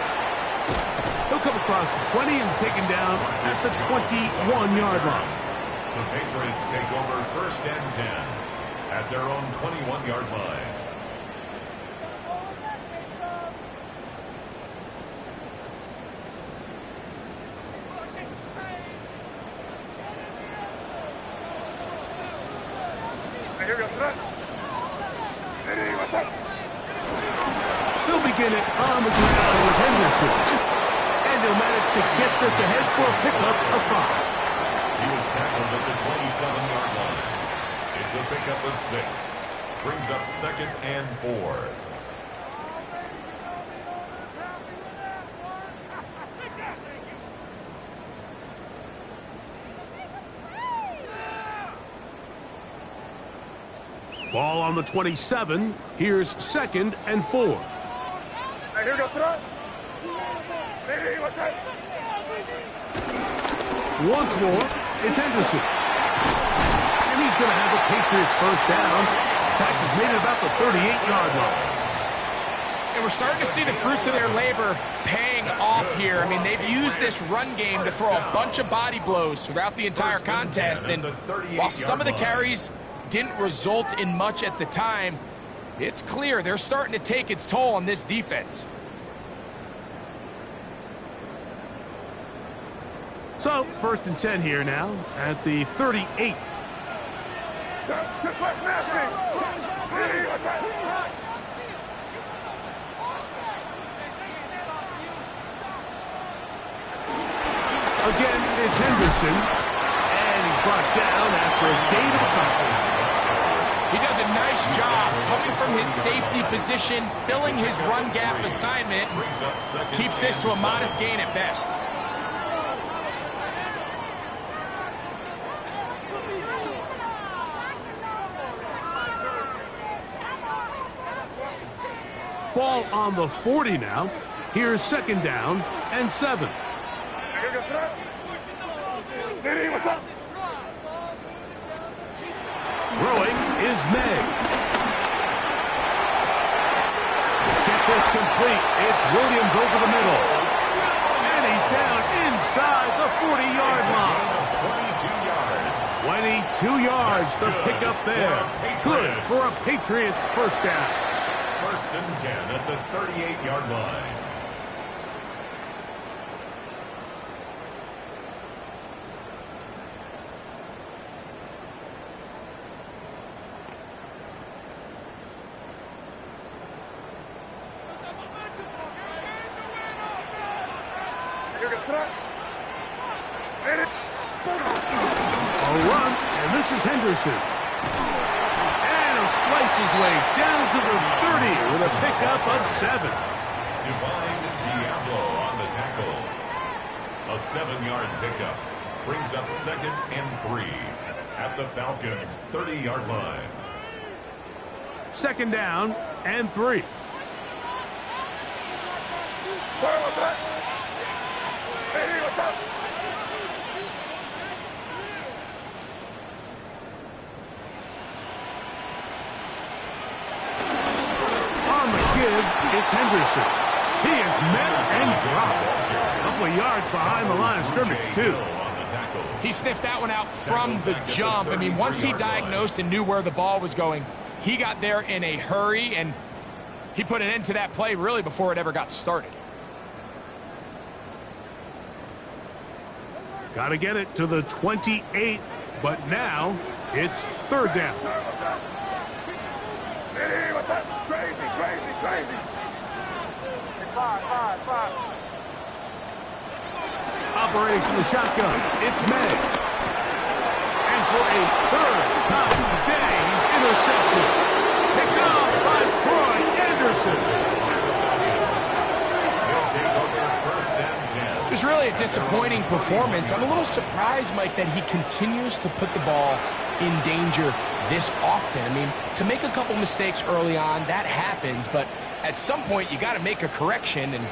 He'll come across the 20 and take him down at the 21-yard line. The Patriots take over first and 10 at their own 21-yard line. They'll begin it on the ground with Henderson. And he'll manage to get this ahead for a pickup of 5. He was tackled at the 27-yard line. It's a pickup of 6. Brings up second and 4. Ball on the 27. Here's second and 4. Once more, it's Henderson. And he's going to have the Patriots first down. Attack is made at about the 38-yard line. And we're starting to see the fruits of their labor paying off here. I mean, they've used this run game to throw a bunch of body blows throughout the entire contest. And while some of the carries didn't result in much at the time, it's clear they're starting to take its toll on this defense. So, 1st and 10 here now at the 38. Again, it's Henderson, and he's brought down after a gain of a couple. He does a nice job coming from his safety position, filling his run gap assignment, keeps this to a modest gain at best. Ball on the 40 now. Here's 2nd down and 7. Throwing is Meg. Get this complete. It's Williams over the middle. And he's down inside the 40-yard line. 22 yards, the pickup there. Good for a Patriots first down. 1st and 10 at the 38-yard line. A run, and this is Henderson. And he'll slice his way down to the 30 with a pickup of 7. Divine Diablo on the tackle. A 7-yard pickup brings up 2nd and 3 at the Falcons' 30-yard line. 2nd down and 3. It's Henderson. He is met and dropped. A couple of yards behind the line of scrimmage, too. He sniffed that one out from the jump. I mean, once he diagnosed and knew where the ball was going, he got there in a hurry, and he put an end to that play really before it ever got started. Got to get it to the 28, but now it's 3rd down. Hey, what's up? Crazy, crazy, crazy. Five. Operating from the shotgun, it's May. And for a 3rd time today, he's intercepted. Picked off by Troy Anderson. He'll take over 1st and 10. Just really a disappointing performance. I'm a little surprised, Mike, that he continues to put the ball in danger this often. I mean, to make a couple mistakes early on, that happens, but at some point you got to make a correction, and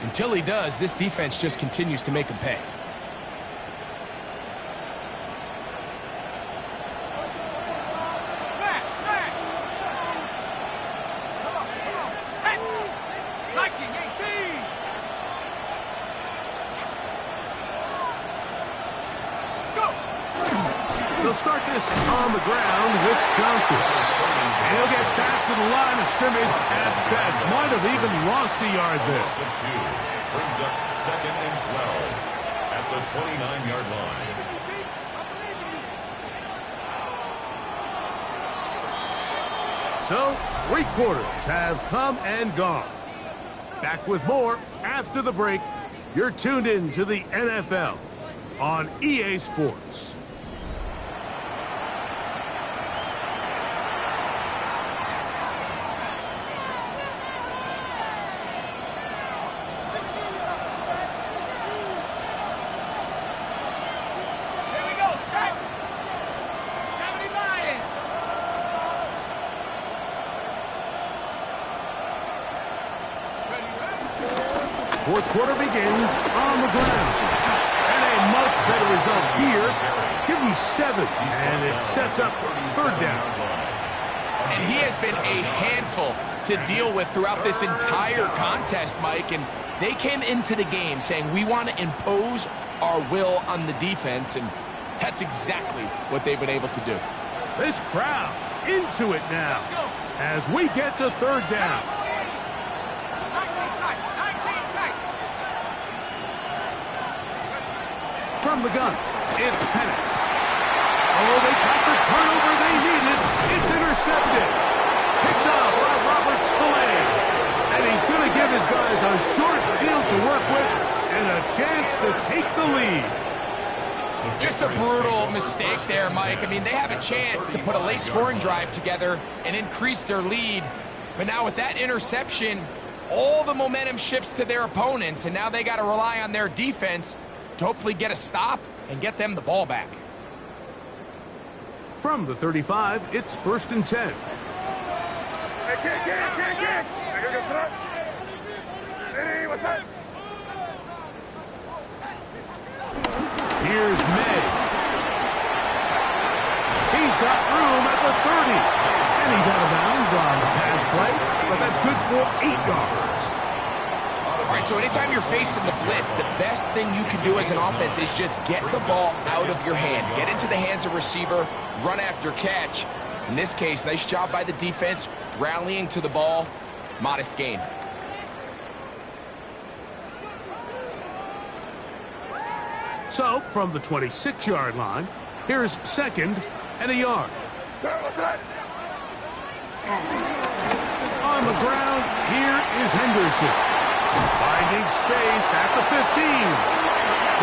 until he does, this defense just continues to make him pay. Smack. Come on. Set. Nike 18. Let's go. They'll start this on the ground with Johnson. And he'll get back to the line of scrimmage at best. Might have even lost a yard there. Loss of 2 brings up 2nd and 12 at the 29-yard line. So, 3 quarters have come and gone. Back with more after the break. You're tuned in to the NFL on EA Sports. Here we go. Set. 79. 4th quarter begins on the ground. And a much better result here. Give him 7, and it sets up 3rd down. And he has been a handful to deal with throughout this entire contest, Mike, and they came into the game saying we want to impose our will on the defense, and that's exactly what they've been able to do. This crowd into it now as we get to 3rd down. 19 tight. From the gun, it's Penix. Oh, they got the turnover they needed. It's intercepted. Picked up by Robert Spillane. And he's going to give his guys a short field to work with and a chance to take the lead. Just a brutal mistake there, Mike. I mean, they have a chance to put a late scoring drive together and increase their lead. But now with that interception, all the momentum shifts to their opponents, and now they got to rely on their defense to hopefully get a stop and get them the ball back. From the 35, it's 1st and 10. Here's May. He's got room at the 30. And he's out of bounds on the pass play, but that's good for 8 yards. All right, so anytime you're facing the blitz, the best thing you can do as an offense is just get the ball out of your hand. Get into the hands of receiver, run after catch. In this case, nice job by the defense, rallying to the ball. Modest gain. So, from the 26-yard line, here's 2nd and a yard. On the ground, here is Henderson. Finding space at the 15.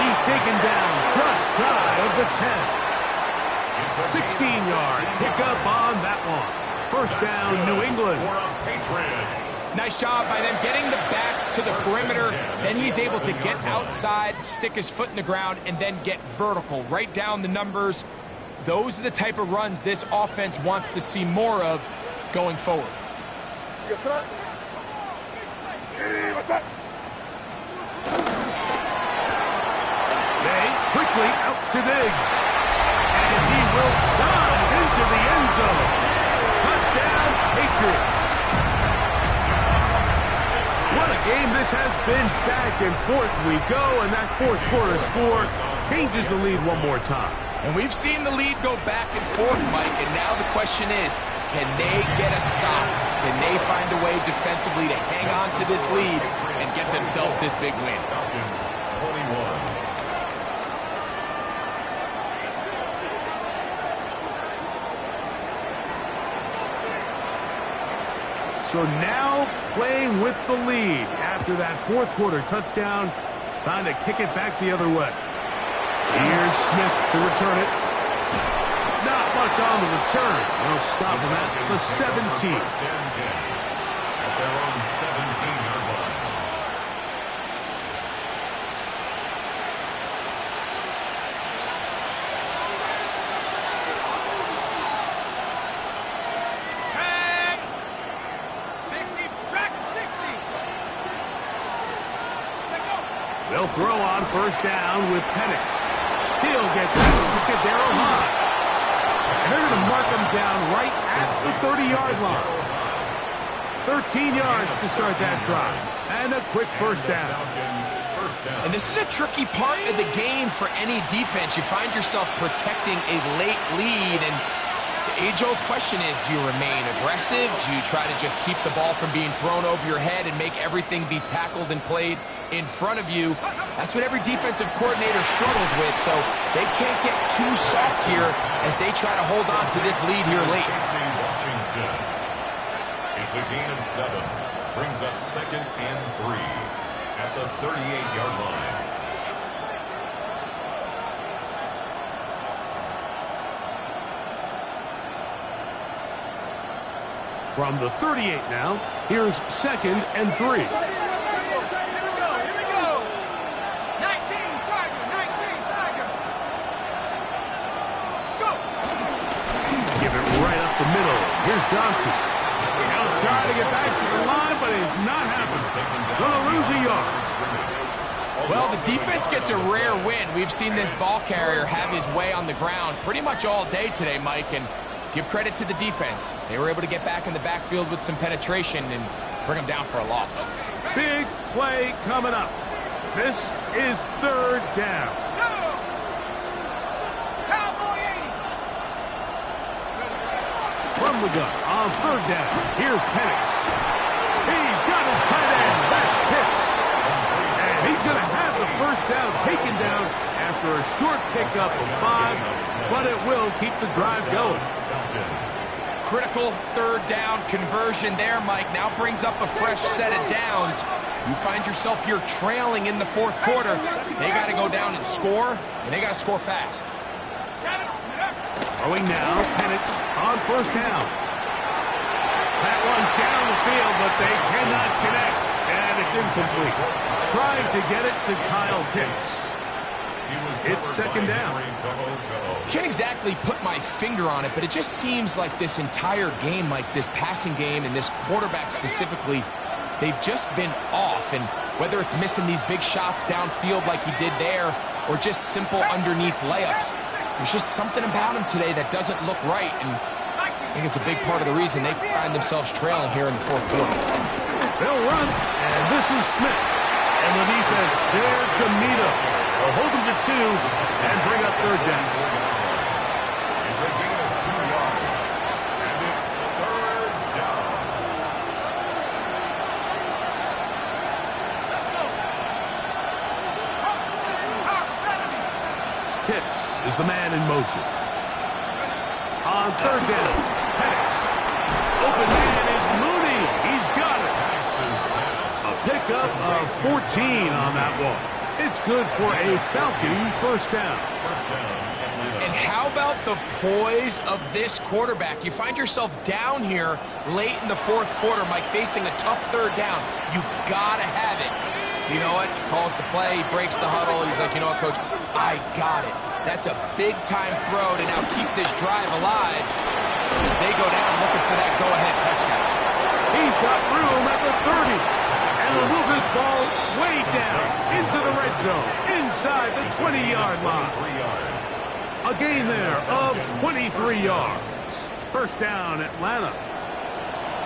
He's taken down just shy of the 10. 16-yard pickup on that one. 1st down, New England. Patriots. Nice job by them getting the back to the perimeter. Then he's able to get outside, stick his foot in the ground, and then get vertical. Right down the numbers. Those are the type of runs this offense wants to see more of going forward. They quickly out to Diggs. And he will dive into the end zone. Touchdown, Patriots. What a game this has been. Back and forth we go, and that 4th quarter score changes the lead one more time. And we've seen the lead go back and forth, Mike, and now the question is, can they get a stop? Can they find a way defensively to hang on to this lead and get themselves this big win? Falcons 21. So now playing with the lead after that 4th quarter touchdown. Time to kick it back the other way. Here's Smith to return it. Not much on the return. They'll stop him at the 17. At their own 17-yard line. Tag. 60. Track 60. Take off. They'll throw on 1st down with Penix. He'll get that to Kadero high. And they're going to mark him down right at the 30-yard line. 13 yards to start that drive. And a quick 1st down. And this is a tricky part of the game for any defense. You find yourself protecting a late lead, and the age-old question is, do you remain aggressive? Do you try to just keep the ball from being thrown over your head and make everything be tackled and played in front of you? That's what every defensive coordinator struggles with, so they can't get too soft here as they try to hold on to this lead here late. Washington. It's a gain of 7. Brings up 2nd and 3 at the 38-yard line. From the 38 now, here's 2nd and 3. Here we go. 19, Tiger. 19, Tiger. Let's go. Give it right up the middle. Here's Johnson. He'll try to get back to the line, but it's not happening. Gonna lose a yard. Well, the defense gets a rare win. We've seen this ball carrier have his way on the ground pretty much all day today, Mike, and give credit to the defense. They were able to get back in the backfield with some penetration and bring them down for a loss. Big play coming up. This is 3rd down. Go. Cowboy 80. From the gun on 3rd down. Here's Penix. He's got his tight end. That's Pitts. And he's going to have the first down taken down after a short pickup of 5, but it will keep the drive going. Critical third down conversion there, Mike. Now brings up a fresh set of downs. You find yourself here trailing in the fourth quarter. They got to go down and score, and they got to score fast. Throwing now, Penix on first down. That one down the field, but they cannot connect, and it's incomplete. Trying to get it to Kyle Pitts. It's second down. Can't exactly put my finger on it, but it just seems like this entire game, like this passing game and this quarterback specifically, they've just been off. And whether it's missing these big shots downfield like he did there or just simple underneath layups, there's just something about him today that doesn't look right. And I think it's a big part of the reason they find themselves trailing here in the fourth quarter. They'll run, and this is Smith. And the defense there to meet him. They'll hold him to 2 and bring up third down. It's a gain of 2 yards, and it's third down. Pitts is the man in motion. On third down, Penix. Open man is Mooney. He's got it. A pickup of 14 on that one. It's good for a Falcon first down. And how about the poise of this quarterback? You find yourself down here late in the fourth quarter, Mike, facing a tough third down. You've got to have it. You know what? He calls the play, he breaks the huddle. He's like, you know what, Coach? I got it. That's a big-time throw to now keep this drive alive as they go down looking for that go-ahead touchdown. He's got room at the 30. And will move this ball way down into the red zone, inside the 20-yard line. A gain there of 23 yards. First down, Atlanta.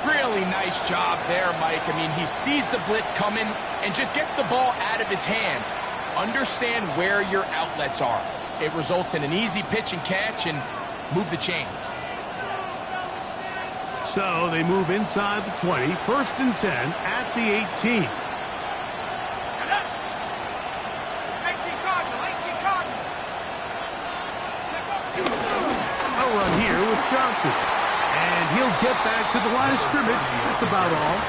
Really nice job there, Mike. I mean, he sees the blitz coming and just gets the ball out of his hands. Understand where your outlets are. It results in an easy pitch and catch and move the chains. So they move inside the 20, first and 10 at the 18. A run here with Johnson. And he'll get back to the line of scrimmage. That's about all.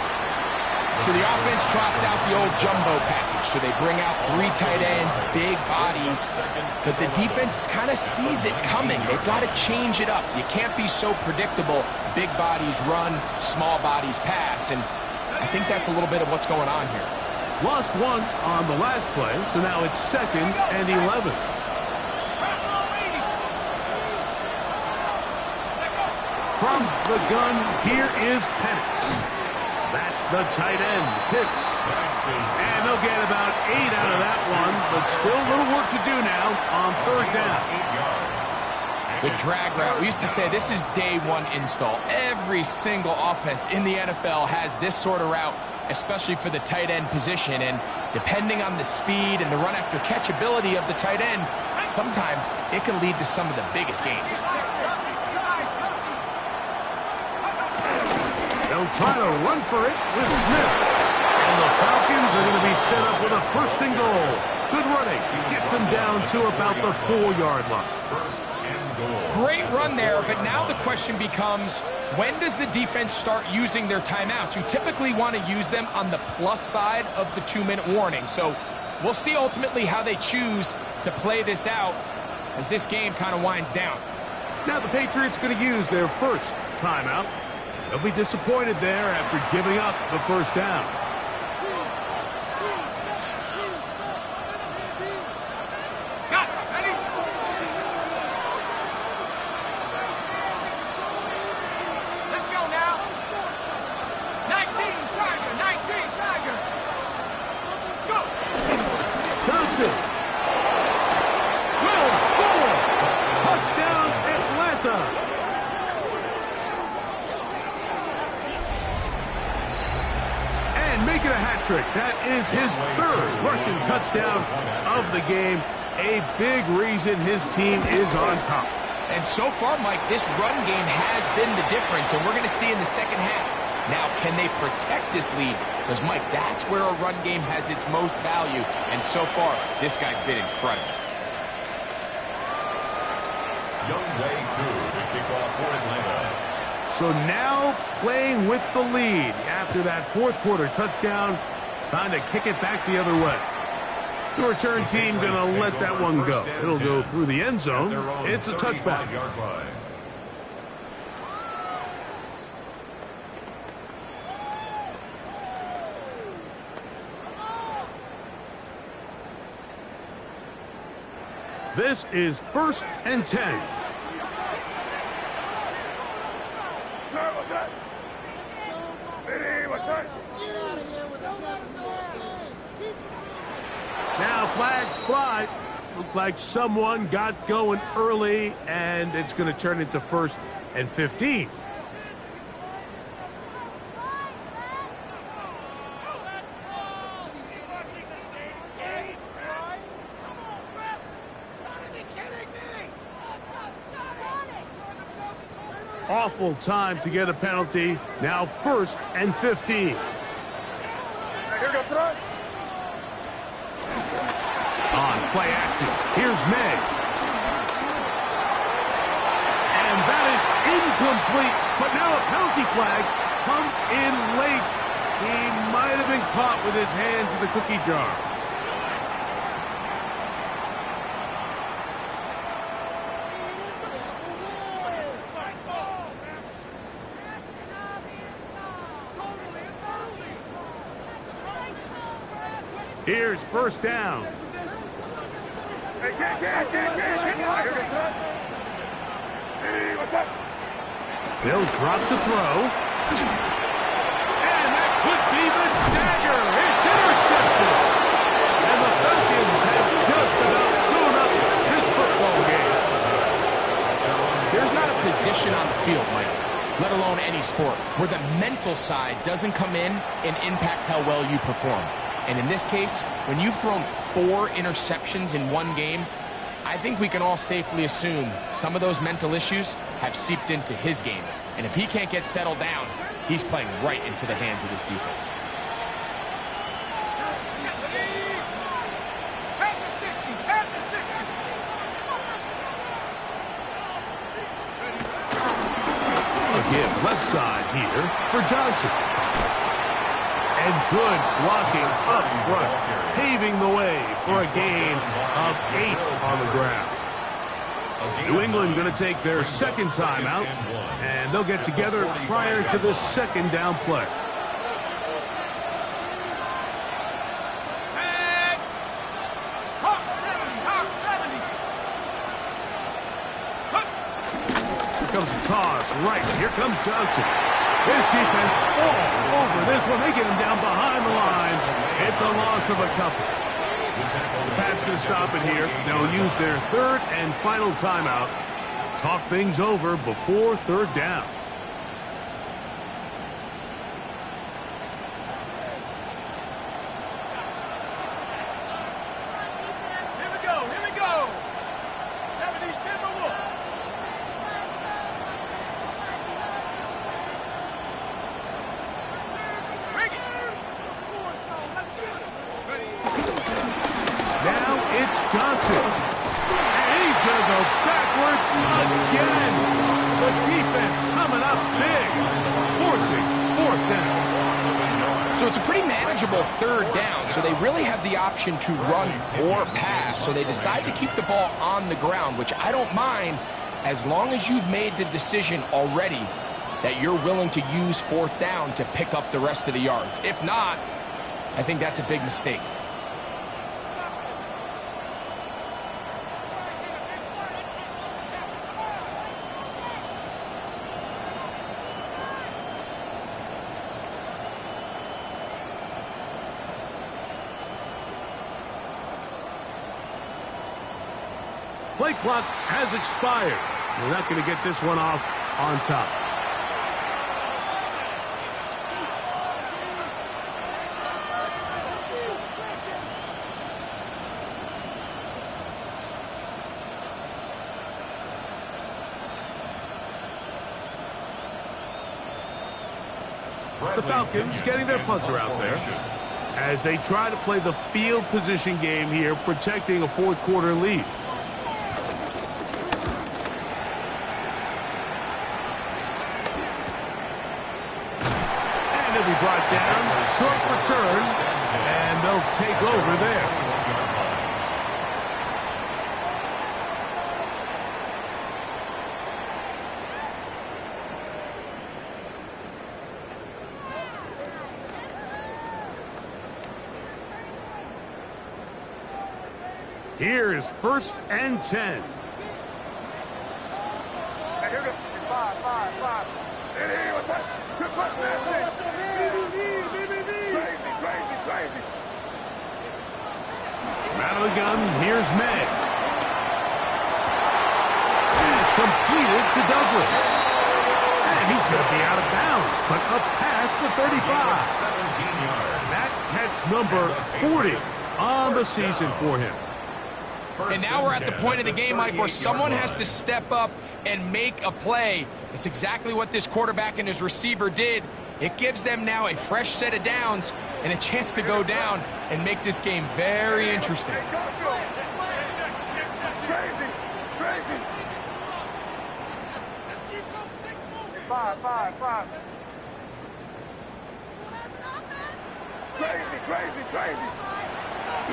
So the offense trots out the old jumbo package. So they bring out 3 tight ends, big bodies. But the defense kind of sees it coming. They've got to change it up. You can't be so predictable. Big bodies run, small bodies pass. And I think that's a little bit of what's going on here. Lost 1 on the last play, so now it's 2nd and 11. From the gun, here is Penix. That's the tight end, Pitts. And they'll get about 8 out of that one, but still a little work to do now on third down. The drag route. We used to say this is day 1 install. Every single offense in the NFL has this sort of route, especially for the tight end position. And depending on the speed and the run after catch ability of the tight end, sometimes it can lead to some of the biggest gains. They'll try to run for it with Smith. And the Falcons are going to be set up with a first and goal. Good running. Gets them down to about the 4-yard line. First and goal. Great run there, but now the question becomes, when does the defense start using their timeouts? You typically want to use them on the plus side of the 2-minute warning. So we'll see ultimately how they choose to play this out as this game kind of winds down. Now the Patriots are going to use their first timeout. They'll be disappointed there after giving up the first down. Got it. Ready? Let's go now. 19 Tiger. 19 Tiger. Go. Johnson will score. Touchdown, Atlanta. Make it a hat trick. That is his 3rd rushing touchdown of the game. A big reason his team is on top. And so far, Mike, this run game has been the difference, and we're going to see in the second half Now, can they protect this lead? Because, Mike, that's where a run game has its most value. And so far, this guy's been incredible. Young Wei Koo to kick off for Atlanta. So now playing with the lead after that fourth quarter touchdown. Time to kick it back the other way. The return team going to let that one go. It'll go through the end zone. It's a touchback. This is 1st and 10. Now flags fly. Looked like someone got going early, and it's going to turn into 1st and 15. Awful time to get a penalty. Now 1st and 15. On play action, here's May. And that is incomplete, but now a penalty flag comes in late. He might have been caught with his hands in the cookie jar. Here's 1st down. They'll drop to throw. And that could be the dagger. It's intercepted. And the Falcons have just about sewn up this football game. There's not a position on the field, Mike, let alone any sport, where the mental side doesn't come in and impact how well you perform. And in this case, when you've thrown 4 interceptions in one game, I think we can all safely assume some of those mental issues have seeped into his game. And if he can't get settled down, he's playing right into the hands of his defense. Again, left side here for Johnson. And good blocking up front, paving the way for a gain of 8 on the grass. New England going to take their second timeout, and they'll get together prior to the 2nd down play. Here comes a toss right. Here comes Johnson. His defense all over this one. They get him down behind the line. It's a loss of a couple. The Pats going to stop it here. They'll use their 3rd and final timeout. Talk things over before 3rd down. Johnson. And he's going to go backwards again. The defense coming up big, forcing 4th down. So it's a pretty manageable 3rd down, so they really have the option to run or pass. So they decide to keep the ball on the ground, which I don't mind as long as you've made the decision already that you're willing to use 4th down to pick up the rest of the yards. If not, I think that's a big mistake. Play clock has expired. We're not going to get this one off on top. The Falcons getting their punter out there as they try to play the field position game here, protecting a fourth quarter lead. And they'll be brought down, short return, and they'll take over there. Here is 1st and 10. Out of the gun, here's May. Pass completed to Douglas. And he's going to be out of bounds, but up past the 35. 17 yards. That catch number 40 on the season for him. And now we're at the point of the game, Mike, where someone has to step up and make a play. It's exactly what this quarterback and his receiver did. It gives them now a fresh set of downs and a chance to go down and make this game very interesting. Crazy.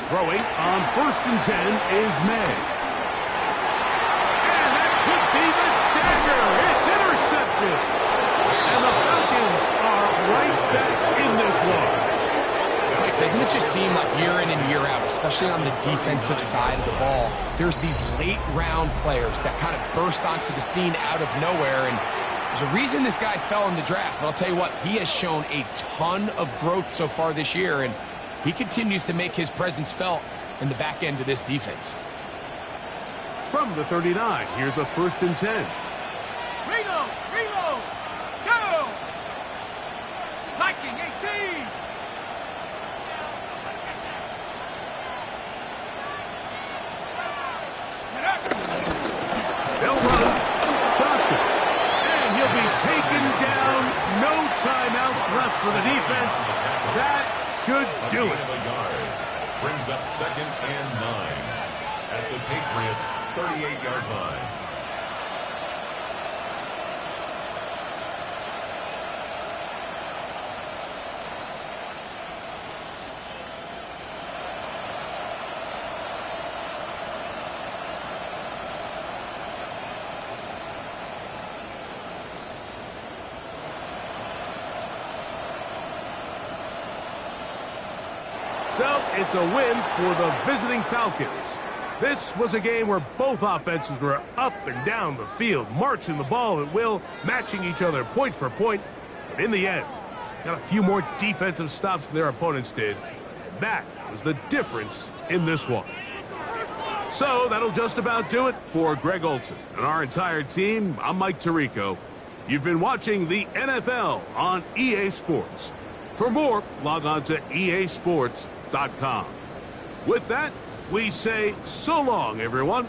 Throwing on 1st and 10 is May. And that could be the dagger. It's intercepted. And the Falcons are right back in this one. Mike, doesn't it just seem like year in and year out, especially on the defensive side of the ball, there's these late round players that kind of burst onto the scene out of nowhere, and there's a reason this guy fell in the draft. But I'll tell you what, he has shown a ton of growth so far this year, and he continues to make his presence felt in the back end of this defense. From the 39, here's a 1st and 10. Reload, go! Viking 18. They'll run. Johnson. And he'll be taken down. No timeouts left for the defense. That should do it. Brings up 2nd and 9 at the Patriots' 38-yard line. So it's a win for the visiting Falcons. This was a game where both offenses were up and down the field, marching the ball at will, matching each other point for point. But in the end, got a few more defensive stops than their opponents did. And that was the difference in this one. So that'll just about do it for Greg Olson and our entire team. I'm Mike Tirico. You've been watching the NFL on EA Sports. For more, log on to easports.com. With that, we say so long, everyone.